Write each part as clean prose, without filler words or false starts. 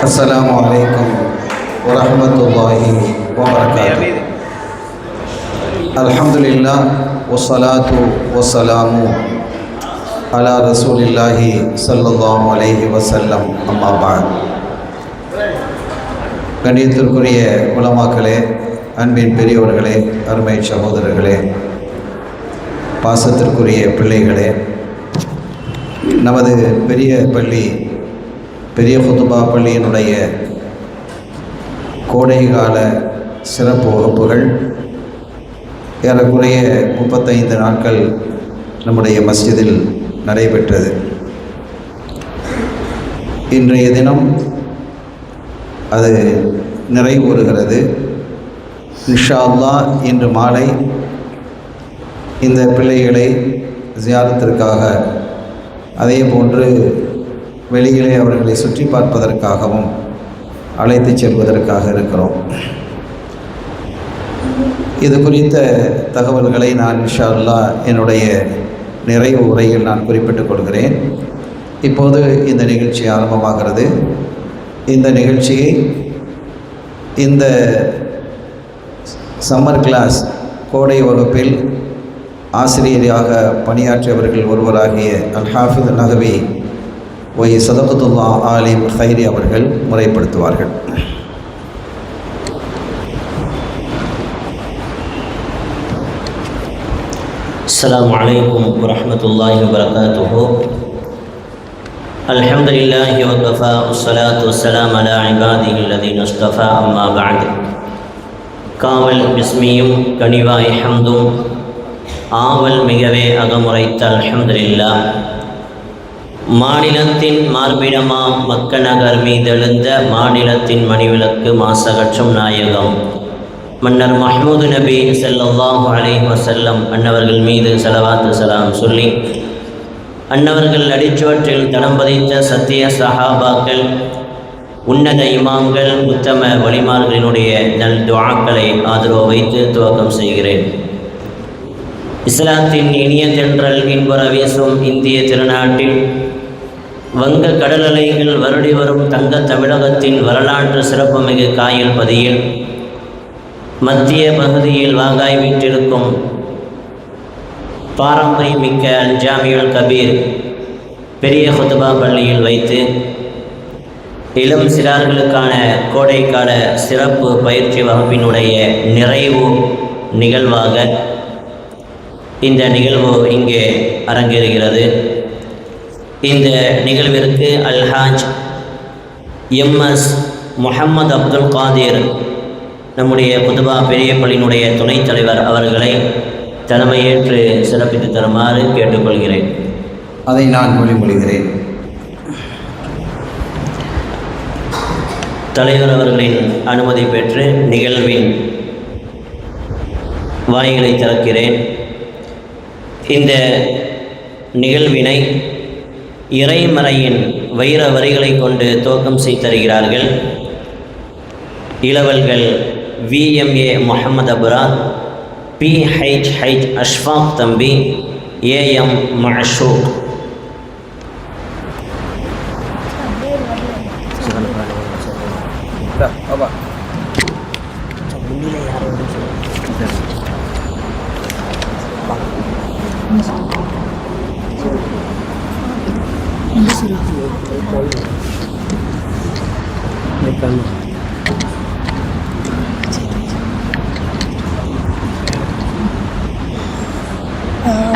السلام عليكم ورحمة الله وبركاته. الحمد لله والصلاة والسلام على رسول الله صلى الله عليه وسلم. أما بعد. கண்ணியத்திற்குரிய உலமாக்களே, அன்பின் பெரியவர்களே, அருமை சகோதரர்களே, பாசத்திற்குரிய பிள்ளைகளே, நமது பெரிய பள்ளி பெரிய குதுபா பள்ளியினுடைய கோடைகால சிறப்பு வகுப்புகள் ஏறக்குறைய 35 நாட்கள் நம்முடைய மஸ்ஜிதில் நடைபெற்றது. இன்றைய தினம் அது நிறைவுறுகிறது. இன்ஷா அல்லாஹ் இன்று மாலை இந்த பிள்ளைகளை ஜியாரத்திற்காக, அதே போன்று வெளியிலே அவர்களை சுற்றி பார்ப்பதற்காகவும் அழைத்து செல்வதற்காக இருக்கிறோம். இது குறித்த தகவல்களை நான் இன்ஷா அல்லாஹ் என்னுடைய நிறைவு உரையில் நான் குறிப்பிட்டுக் கொள்கிறேன். இப்போது இந்த நிகழ்ச்சி ஆரம்பமாகிறது. இந்த நிகழ்ச்சியை இந்த சம்மர் கிளாஸ் கோடை வகுப்பில் ஆசிரியராக பணியாற்றியவர்கள் ஒருவராகிய அல்-ஹாஃபிஸ் நஹவி ஒய் சதகத்துல்லா ஆலிம் ஹைரி அவர்கள் முறைப்படுத்துவார்கள். அஸ்ஸலாமு அலைக்கும் வரஹ்மத்துல்லாஹி வபரகாத்துஹு. அல்ஹம்துலில்லாஹி வகஃபா வஸ்ஸலாத்து வஸ்ஸலாமு அலா இபாதிஹி அல்லதீன இஸ்தஃபா. அம்மா பஅத். காவல் பிஸ்மியும் கனிவாய் ஹம்தும் ஆவல் மிகவே அகமுறைத்த அல்ஹம்துலில்லாஹ். மாநிலத்தின் மார்பிடமாம் மக்க நகர் மீதெழுந்த மாநிலத்தின் மணிவிளக்கு மாசகற்றும் நாயகம் மன்னர் மஹ்மூது நபி ஸல்லல்லாஹு அலைஹி வஸல்லம் அன்னவர்கள் மீது ஸலவாத்து ஸலாம் சொல்லி, அன்னவர்கள் அடிச்சுவற்றில் தடம் பதித்த சத்திய சஹாபாக்கள், உன்னத இமாம்கள், உத்தம வலிமார்களினுடைய நல் துஆக்களை ஆதரவு வைத்து துவக்கம் செய்கிறேன். இஸ்லாத்தின் இனிய தென்றல் இன்புற வீசும் இந்திய திருநாட்டில் வங்க கடல் அலைகள் வருடி வரும் தங்க தமிழகத்தின் வரலாற்று சிறப்புமிகு காயல் பதியில் மத்திய பகுதியில் வாகாய் வீட்டிருக்கும் பாரம்பரியமிக்க அல் ஜாமியுல் கபீர் பெரிய குதுபா பள்ளியில் வைத்து இளம் சிறார்களுக்கான கோடைக்கால சிறப்பு பயிற்சி வகுப்பினுடைய நிறைவு நிகழ்வாக இந்த நிகழ்வு இங்கே அரங்கேறுகிறது. இந்த நிகழ்விற்கு அல்ஹாஜ் எம்எஸ் முஹம்மது அப்துல் காதிர் நம்முடைய குதுபா பெரிய பள்ளியினுடைய துணைத் தலைவர் அவர்களை தலைமையேற்று சிறப்பித்து தருமாறு கேட்டுக்கொள்கிறேன். அதை நான் மொழிகிறேன். தலைவர் அவர்களின் அனுமதி பெற்று நிகழ்வின் வாய்களை திறக்கிறேன். இந்த நிகழ்வினை இறைமறையின் வைர வரிகளை கொண்டு துவக்கம் செய்தருகிறார்கள் இளவல்கள் VMA முஹம்மது அபுராத், PHH அஷ்ஃபாக் தம்பி, AM மஅஷூக்.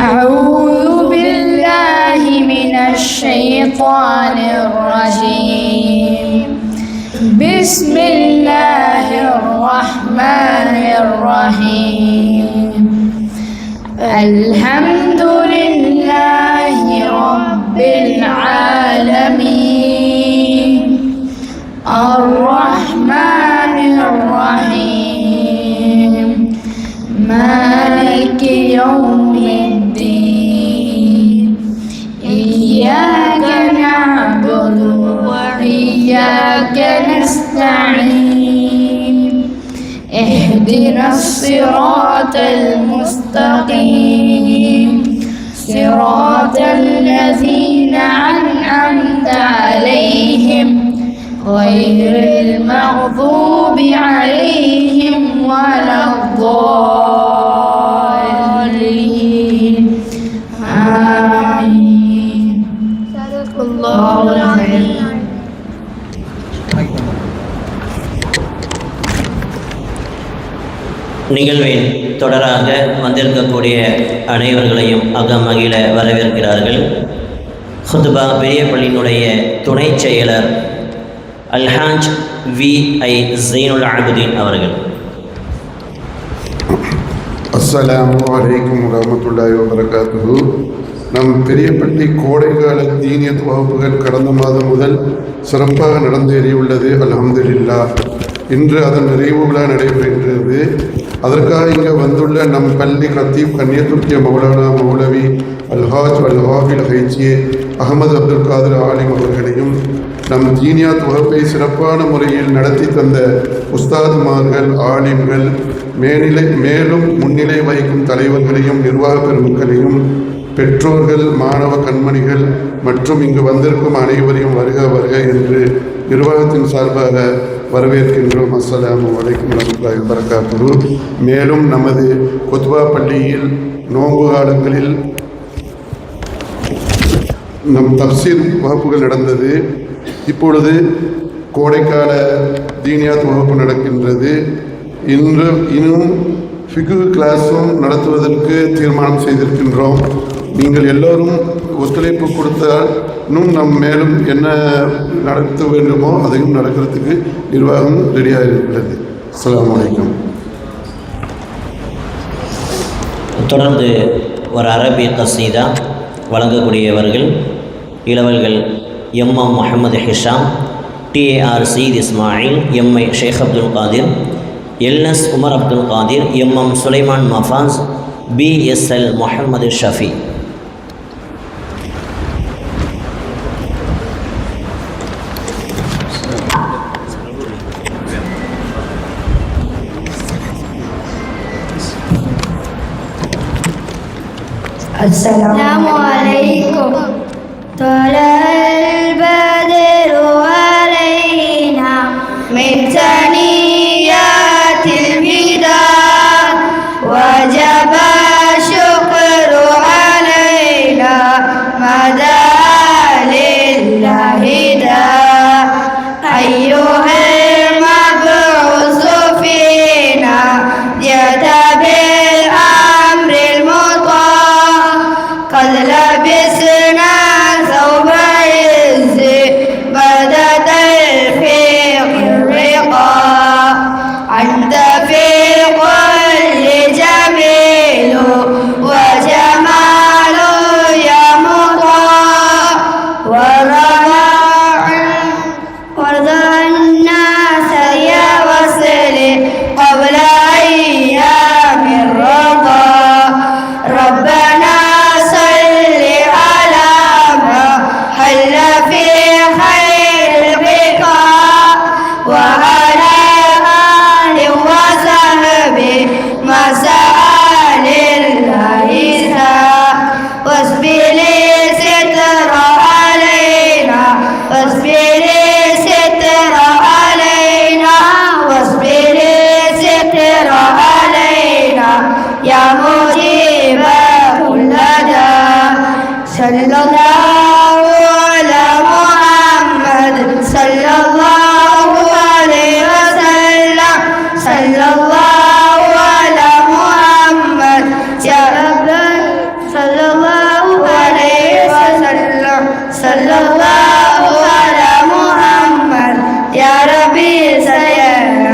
أعوذ بالله من الشيطان الرجيم. بسم الله الرحمن الرحيم. الحمد لله رب العالمين الرحمن الرحيم مالك يوم الدين. إياك نعبد وإياك نستعين. اهدنا الصراط المستقيم صراط الذين أنعمت عليهم غير المغضوب عليهم ولا الضالين آمين. صدق الله العظيم. நிகழ்வின் தொடராக வந்திருக்கக்கூடிய அனைவர்களையும் அகமகிழ வரவேற்கிறார்கள். ஹுத்பா பெரிய பள்ளியினுடைய துணை செயலர் அல்ஹாஜ் வி.ஐ. ஜைனுல் ஆபிதீன் அவர்கள். அஸ்ஸலாமு அலைக்கும் வரஹ்மத்துல்லாஹி வபரகாத்துஹு. நம் பெரியப்பள்ளி கோடைகால தீனியத் வகுப்புகள் கடந்த மாதம் முதல் சிறப்பாக நடந்தேறியுள்ளது. அல்ஹம்துலில்லாஹ். இன்று அதன் நிறைவு விழா நடைபெறுகிறது. அதற்காக இங்கே வந்துள்ள நம் பள்ளி கத்தீப் கண்ணியத்துக்கிய மௌலானா மௌலவி அல்ஹாஜ் அல்ஹாஃபில் ஹைஜி அகமது அப்துல் காதர் ஆலிம் அவர்களையும் நம் தீனியாத் வகுப்பை சிறப்பான முறையில் நடத்தி தந்த உஸ்தாதுமார்கள், ஆலிம்கள், மேலும் முன்னிலை வகிக்கும் தலைவர்களையும் நிர்வாக பெருமக்களையும் பெற்றோர்கள், மாணவ கண்மணிகள் மற்றும் இங்கு வந்திருக்கும் அனைவரையும் வருக வருக என்று நிர்வாகத்தின் சார்பாக வரவேற்கின்றோம். அஸ்ஸலாமு அலைக்கும் வரஹ்மத்துல்லாஹி வபரகாத்துஹு. மேலும் நமது குத்பா பள்ளியில் நோன்பு காலங்களில் நம் தஃசீர் வகுப்புகள் நடந்தது. இப்பொழுது கோடைக்கால தீனியாத் வகுப்பு நடக்கின்றது. இன்னும் ஃபிகு கிளாஸும் நடத்துவதற்கு தீர்மானம் செய்திருக்கின்றோம். நீங்கள் எல்லோரும் ஒத்துழைப்பு கொடுத்தால் இன்னும் நம் மேலும் என்ன நடத்த வேண்டுமோ அதையும் நடக்கிறதுக்கு நிர்வாகம் ரெடியாக இருக்கிறது. அஸ்ஸலாமு அலைக்கும். தொடர்ந்து ஒரு அரபிய கசீதா வழங்கக்கூடியவர்கள் இளவல்கள் எம்.எம். முஹம்மது ஹிஷாம், டி.ஏ.ஆர். சயீத் இஸ்மாயில், எம்.ஐ. ஷேக் அப்துல் காதிர், எல்.எஸ். உமர் அப்துல் காதிர், எம்.எம். சுலைமான் மஃபாஸ், பி.எஸ்.எல். முஹம்மது ஷஃபி. السلام عليكم. طلع البدر علينا من ثنيات الوداع وجب الشكر علينا مدى لله داع أيها المبعوث فينا جئت بالأمر المطاع قد لبسنا ثوب عز بدت الفيق الرقاع أنت في كل جميل وجمال يا مطاع وارضى الناس يا وصل قبل أيام الرضا ربنا صل على ما حل في خير البقاع وعلى آله وصحبه ما سأل الله واصبر ستر علينا واصبر ستر علينا واصبر ستر علينا يا مجيب كل داع صلى الله على محمد صلى الله عليه وسلم صلى الله على محمد يا رب صلى الله عليه وسلم صلى الله على محمد يا ربي صل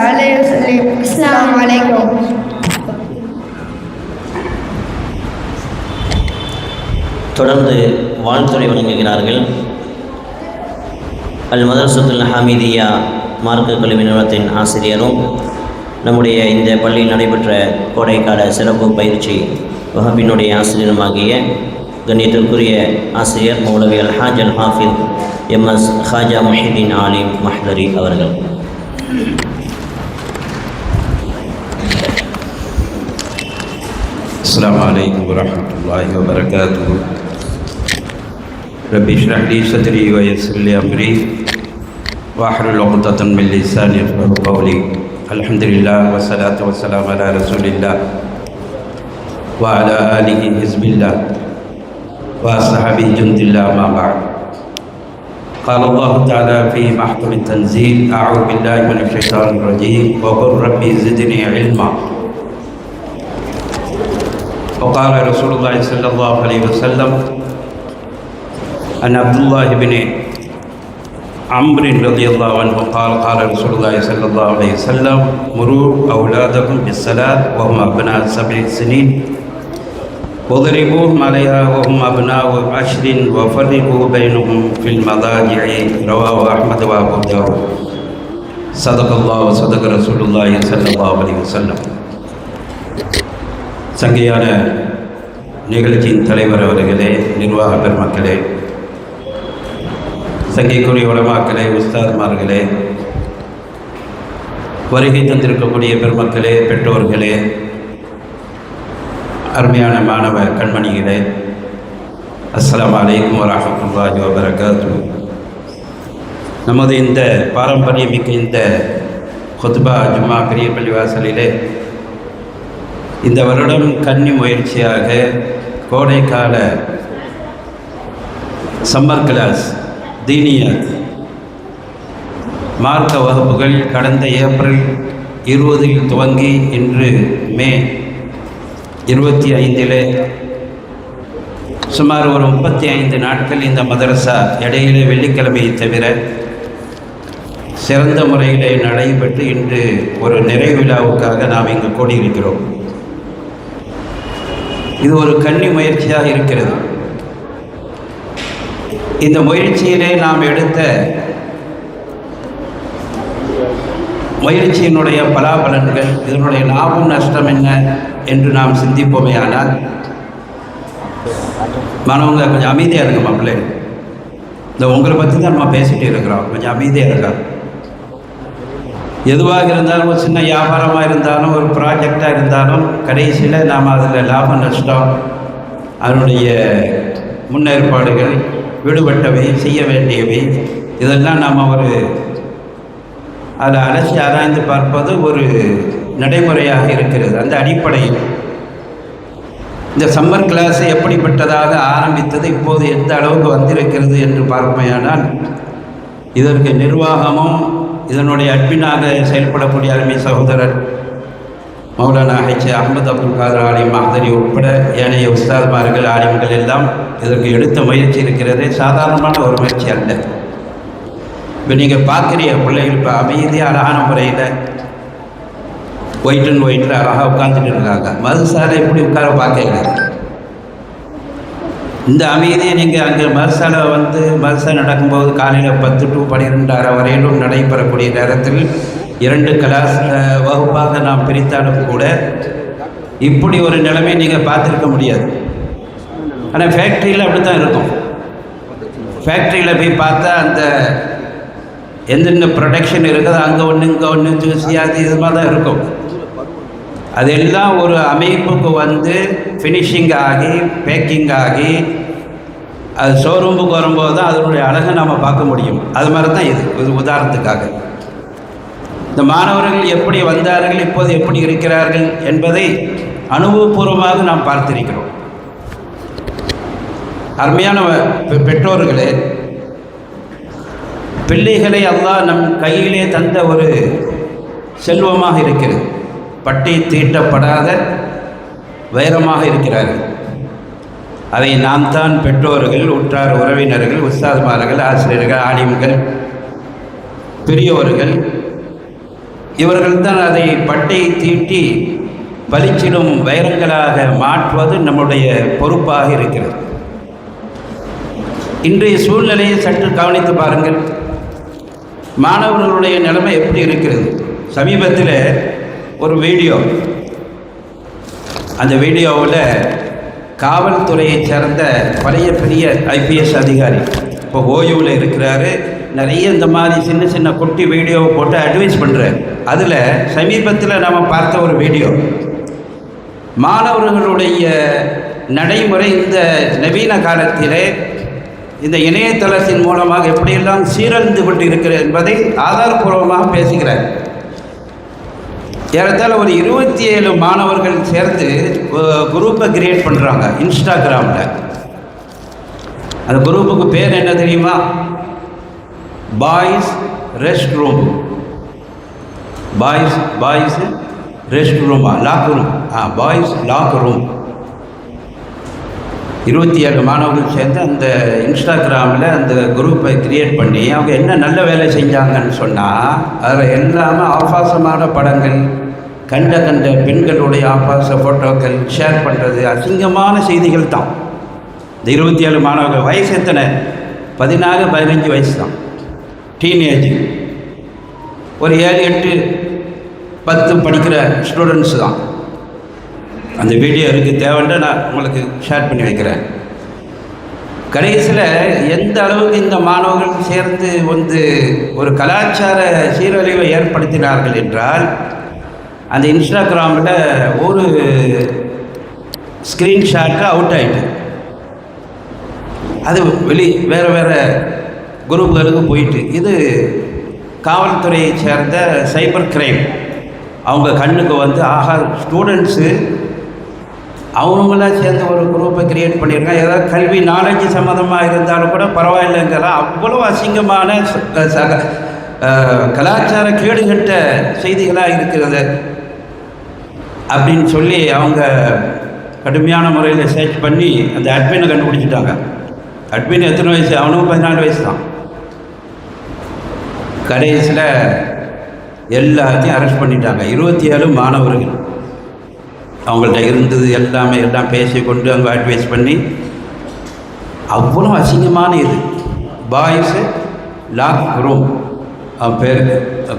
عليه وسلم. السلام عليكم. தொடர்ந்து வாழ்த்துறை வழங்குகிறார்கள் அல் மதரசத்துல் ஹமீதியா மார்க்க கல்வி நிறுவனத்தின் ஆசிரியரும் நம்முடைய இந்த பள்ளியில் நடைபெற்ற கோடைக்கால சிறப்பு பயிற்சி வகுப்பினுடைய ஆசிரியருமாகிய கண்ணியத்திற்குரிய ஆசிரியர் மௌலவி அல்ஹாஜ் அல் ஹாஃபித் எம்.எஸ். ஹாஜா முஹிதீன் ஆலிம் மஹ்லரி அவர்கள். السلام عليكم ورحمة الله وبركاته. رب اشرح لي صدري ويسر لي أمري واحلل عقدة من لساني يفقهوا قولي. الحمد لله والصلاة والسلام على رسول الله وعلى آله حزب الله وأصحابه جند الله ما بعد. قال الله تعالى في محكم التنزيل: أعوذ بالله من الشيطان الرجيم وقل ربي زدني علما. وقال رسول الله صلى الله عليه وسلم عن عبد الله بن عمرو رضي الله عنه قال: قال رسول الله صلى الله عليه وسلم: مروا أولادكم بالصلاة وهم أبناء 7 سنين وضربوهم عليها وهم أبناء 10 وفرقوا بينهم في المضاجع. رواه أحمد وأبو داود. صدق الله وصدق رسول الله صلى الله عليه وسلم. சங்கையான நிகழ்ச்சியின் தலைவர் அவர்களே, நிர்வாக பெருமக்களே, சங்கைக்குரிய உலமாக்களே, உஸ்தாத்மார்களே, வருகை தந்திருக்கக்கூடிய பெருமக்களே, பெற்றோர்களே, அருமையான மாணவ கண்மணிகளே, அஸ்ஸலாமு அலைக்கும் வரஹ்மத்துல்லாஹி வபரகாத்துஹு. நமது இந்த பாரம்பரியமிக்க இந்த குத்பா ஜும்மா பெரிய பள்ளிவாசலிலே இந்த வருடம் கன்னி முயற்சியாக கோடைக்கால சம்மர் கிளாஸ் தீனியத் மார்க்க வகுப்புகள் கடந்த ஏப்ரல் 20 துவங்கி இன்று மே 25 சுமார் ஒரு 35 நாட்கள் இந்த மதரசா இடையிலே வெள்ளிக்கிழமையை தவிர சிறந்த முறையிலே நடைபெற்று இன்று ஒரு நிறைவு விழாவுக்காக நாம் இங்கு கூடியிருக்கிறோம். இது ஒரு கன்னி முயற்சியாக இருக்கிறது. இந்த முயற்சியிலே நாம் எடுத்த முயற்சியினுடைய பலாபலன்கள், இதனுடைய லாபம் நஷ்டம் என்ன என்று நாம் சிந்திப்போமே. ஆனால் மனவங்க கொஞ்சம் அமைதியாக இருங்க மாப்பிள்ளை. இந்த உங்களை பற்றி தான் நம்ம பேசிகிட்டு இருக்கிறோம். கொஞ்சம் அமைதியாக இருக்கா. எதுவாக இருந்தாலும், ஒரு சின்ன வியாபாரமாக இருந்தாலும், ஒரு ப்ராஜெக்டாக இருந்தாலும், கடைசியில் நாம் அதில் லாபம் நஷ்டம், அதனுடைய முன்னேற்பாடுகள், விடுபட்டவை, செய்ய வேண்டியவை, இதெல்லாம் நாம் ஒரு அதில் அலசி ஆராய்ந்து பார்ப்பது ஒரு நடைமுறையாக இருக்கிறது. அந்த அடிப்படையில் இந்த சம்மர் கிளாஸ் எப்படிப்பட்டதாக ஆரம்பித்தது, இப்போது எந்த அளவுக்கு வந்திருக்கிறது என்று பார்ப்போமானால், இதற்கு நிர்வாகமும் இதனுடைய அட்மினாக செயல்படக்கூடிய அருமை சகோதரர் மௌலானா ஹெச் அஹமது அப்துல் காதர் ஆலிம் மஹ்தரி உட்பட ஏனைய உஸ்தாத்மார்கள், ஆலிம்கள் எல்லாம் இதற்கு எடுத்த முயற்சி இருக்கிறது. சாதாரணமான ஒரு முயற்சி அல்ல. இப்போ நீங்கள் பார்க்குறிய பிள்ளைகள் இப்போ அமைதியாக அழகான முறையில் ஒயிட்டில் அழகாக உட்காந்துட்டு இருக்காங்க. மதுசாலை எப்படி உட்கார பார்க்கல. இந்த அமைதியை நீங்கள் அங்கே மதுசாலை மதுசா நடக்கும்போது காலையில் 10 to 12 வரையிலும் நடைபெறக்கூடிய நேரத்தில் 2 கிளாஸ் வகுப்பாக நாம் பிரித்தாலும் கூட இப்படி ஒரு நிலைமை நீங்கள் பார்த்துருக்க முடியாது. ஆனால் ஃபேக்ட்ரியில் அப்படி தான் இருக்கும். ஃபேக்ட்ரியில் போய் பார்த்தா அந்த எந்தெந்த ப்ரொடக்ஷன் இருக்குதோ அங்கே ஒன்று இங்கே ஒன்று ஜூசியாது இது மாதிரி தான் இருக்கும். அதெல்லாம் ஒரு அமைப்புக்கு ஃபினிஷிங் ஆகி பேக்கிங் ஆகி அது ஷோரூமுக்கு வரும்போது தான் அதனுடைய அழகை நாம் பார்க்க முடியும். அது மாதிரி தான் இது உதாரணத்துக்காக. இந்த மாணவர்கள் எப்படி வந்தார்கள், இப்போது எப்படி இருக்கிறார்கள் என்பதை அனுபவபூர்வமாக நாம் பார்த்திருக்கிறோம். அருமையான பெற்றோர்களே, பிள்ளைகளை அல்லாஹ் நம் கையிலே தந்த ஒரு செல்வமாக இருக்கிறது. பட்டி தீட்டப்படாத வைரமாக இருக்கிறார்கள். அதை நாம் தான் பெற்றோர்கள், உற்றார் உறவினர்கள், உஸ்தாத்மார்கள், ஆசிரியர்கள், ஆலிம்கள், பெரியோர்கள், இவர்கள் தான் அதை பட்டை தீட்டி பளிச்சிடும் வைரங்களாக மாற்றுவது நம்முடைய பொறுப்பாக இருக்கிறது. இன்றைய சூழ்நிலையை சற்று கவனித்து பாருங்கள். மாணவர்களுடைய நிலைமை எப்படி இருக்கிறது. சமீபத்தில் ஒரு வீடியோ, அந்த வீடியோவில் காவல்துறையைச் சேர்ந்த பழைய பெரிய ஐபிஎஸ் அதிகாரி இப்போ ஓய்வில் இருக்கிறாரு. நிறைய இந்த மாதிரி சின்ன சின்ன குட்டி வீடியோவை போட்டு அட்வைஸ் பண்ணுறாரு. அதில் சமீபத்தில் நாம் பார்த்த ஒரு வீடியோ, மாணவர்களுடைய நடைமுறை இந்த நவீன காலத்திலே இந்த இணையதளத்தின் மூலமாக எப்படியெல்லாம் சீரழிந்து கொண்டு இருக்கிறது என்பதை ஆதாரபூர்வமாக பேசுகிறார். ஏறத்தாழ ஒரு 27 மாணவர்கள் சேர்ந்து குரூப்பை கிரியேட் பண்ணுறாங்க இன்ஸ்டாகிராமில். அந்த குரூப்புக்கு பேர் என்ன தெரியுமா? Boys rest room. Boys rest ரூமா, lock room. Boys lock room. 27 மாணவர்கள் சேர்ந்து அந்த இன்ஸ்டாகிராமில் அந்த குரூப்பை கிரியேட் பண்ணி அவங்க என்ன நல்ல வேலை செஞ்சாங்கன்னு சொன்னால், அதில் எல்லாமே ஆபாசமான படங்கள், கண்ட பெண்களுடைய ஆபாச ஃபோட்டோக்கள் ஷேர் பண்ணுறது, அசிங்கமான செய்திகள் தான். இந்த 27 மாணவர்கள் வயசு எத்தனை? 14-15 வயசு தான், டீனேஜ். ஒரு 7, 8, 10 படிக்கிற ஸ்டூடெண்ட்ஸ் தான். அந்த வீடியோ இருக்குது, தேவைன்னா நான் உங்களுக்கு ஷேர் பண்ணி வைக்கிறேன். கடைசியில் எந்த அளவுக்கு இந்த மாணவர்கள் சேர்ந்து ஒரு கலாச்சார சீரழிவை ஏற்படுத்தினார்கள் என்றால், அந்த இன்ஸ்டாகிராமில் ஒரு ஸ்க்ரீன்ஷாட்டு அவுட் ஆகிட்டு அது வேறு குரூப்புகளுக்கு போயிட்டு, இது காவல்துறையை சேர்ந்த சைபர் கிரைம் அவங்க கண்ணுக்கு ஆஹா, ஸ்டூடெண்ட்ஸு அவங்களாம் சேர்ந்து ஒரு குரூப்பை கிரியேட் பண்ணியிருக்காங்க. ஏதாவது கல்வி நாலேஜ் சம்மந்தமாக இருந்தாலும் கூட பரவாயில்லைங்கிற அவ்வளோ அசிங்கமான கலாச்சார கேடுகட்ட செய்திகளாக இருக்கிறது அப்படின்னு சொல்லி அவங்க கடுமையான முறையில் சர்ச் பண்ணி அந்த அட்மினை கண்டுபிடிச்சிட்டாங்க. அட்மின் எத்தனை வயசு? அவனும் 14 வயசு தான். கடைசியில் எல்லாத்தையும் அரெஸ்ட் பண்ணிட்டாங்க. 27 மாணவர்கள் அவங்கள்ட்ட இருந்தது எல்லாம் பேசி கொண்டு அவங்க அட்வைஸ் பண்ணி அவ்வளோ அசிங்கமான இது. பாய்ஸு லாக் ரூம் அவன் பேர்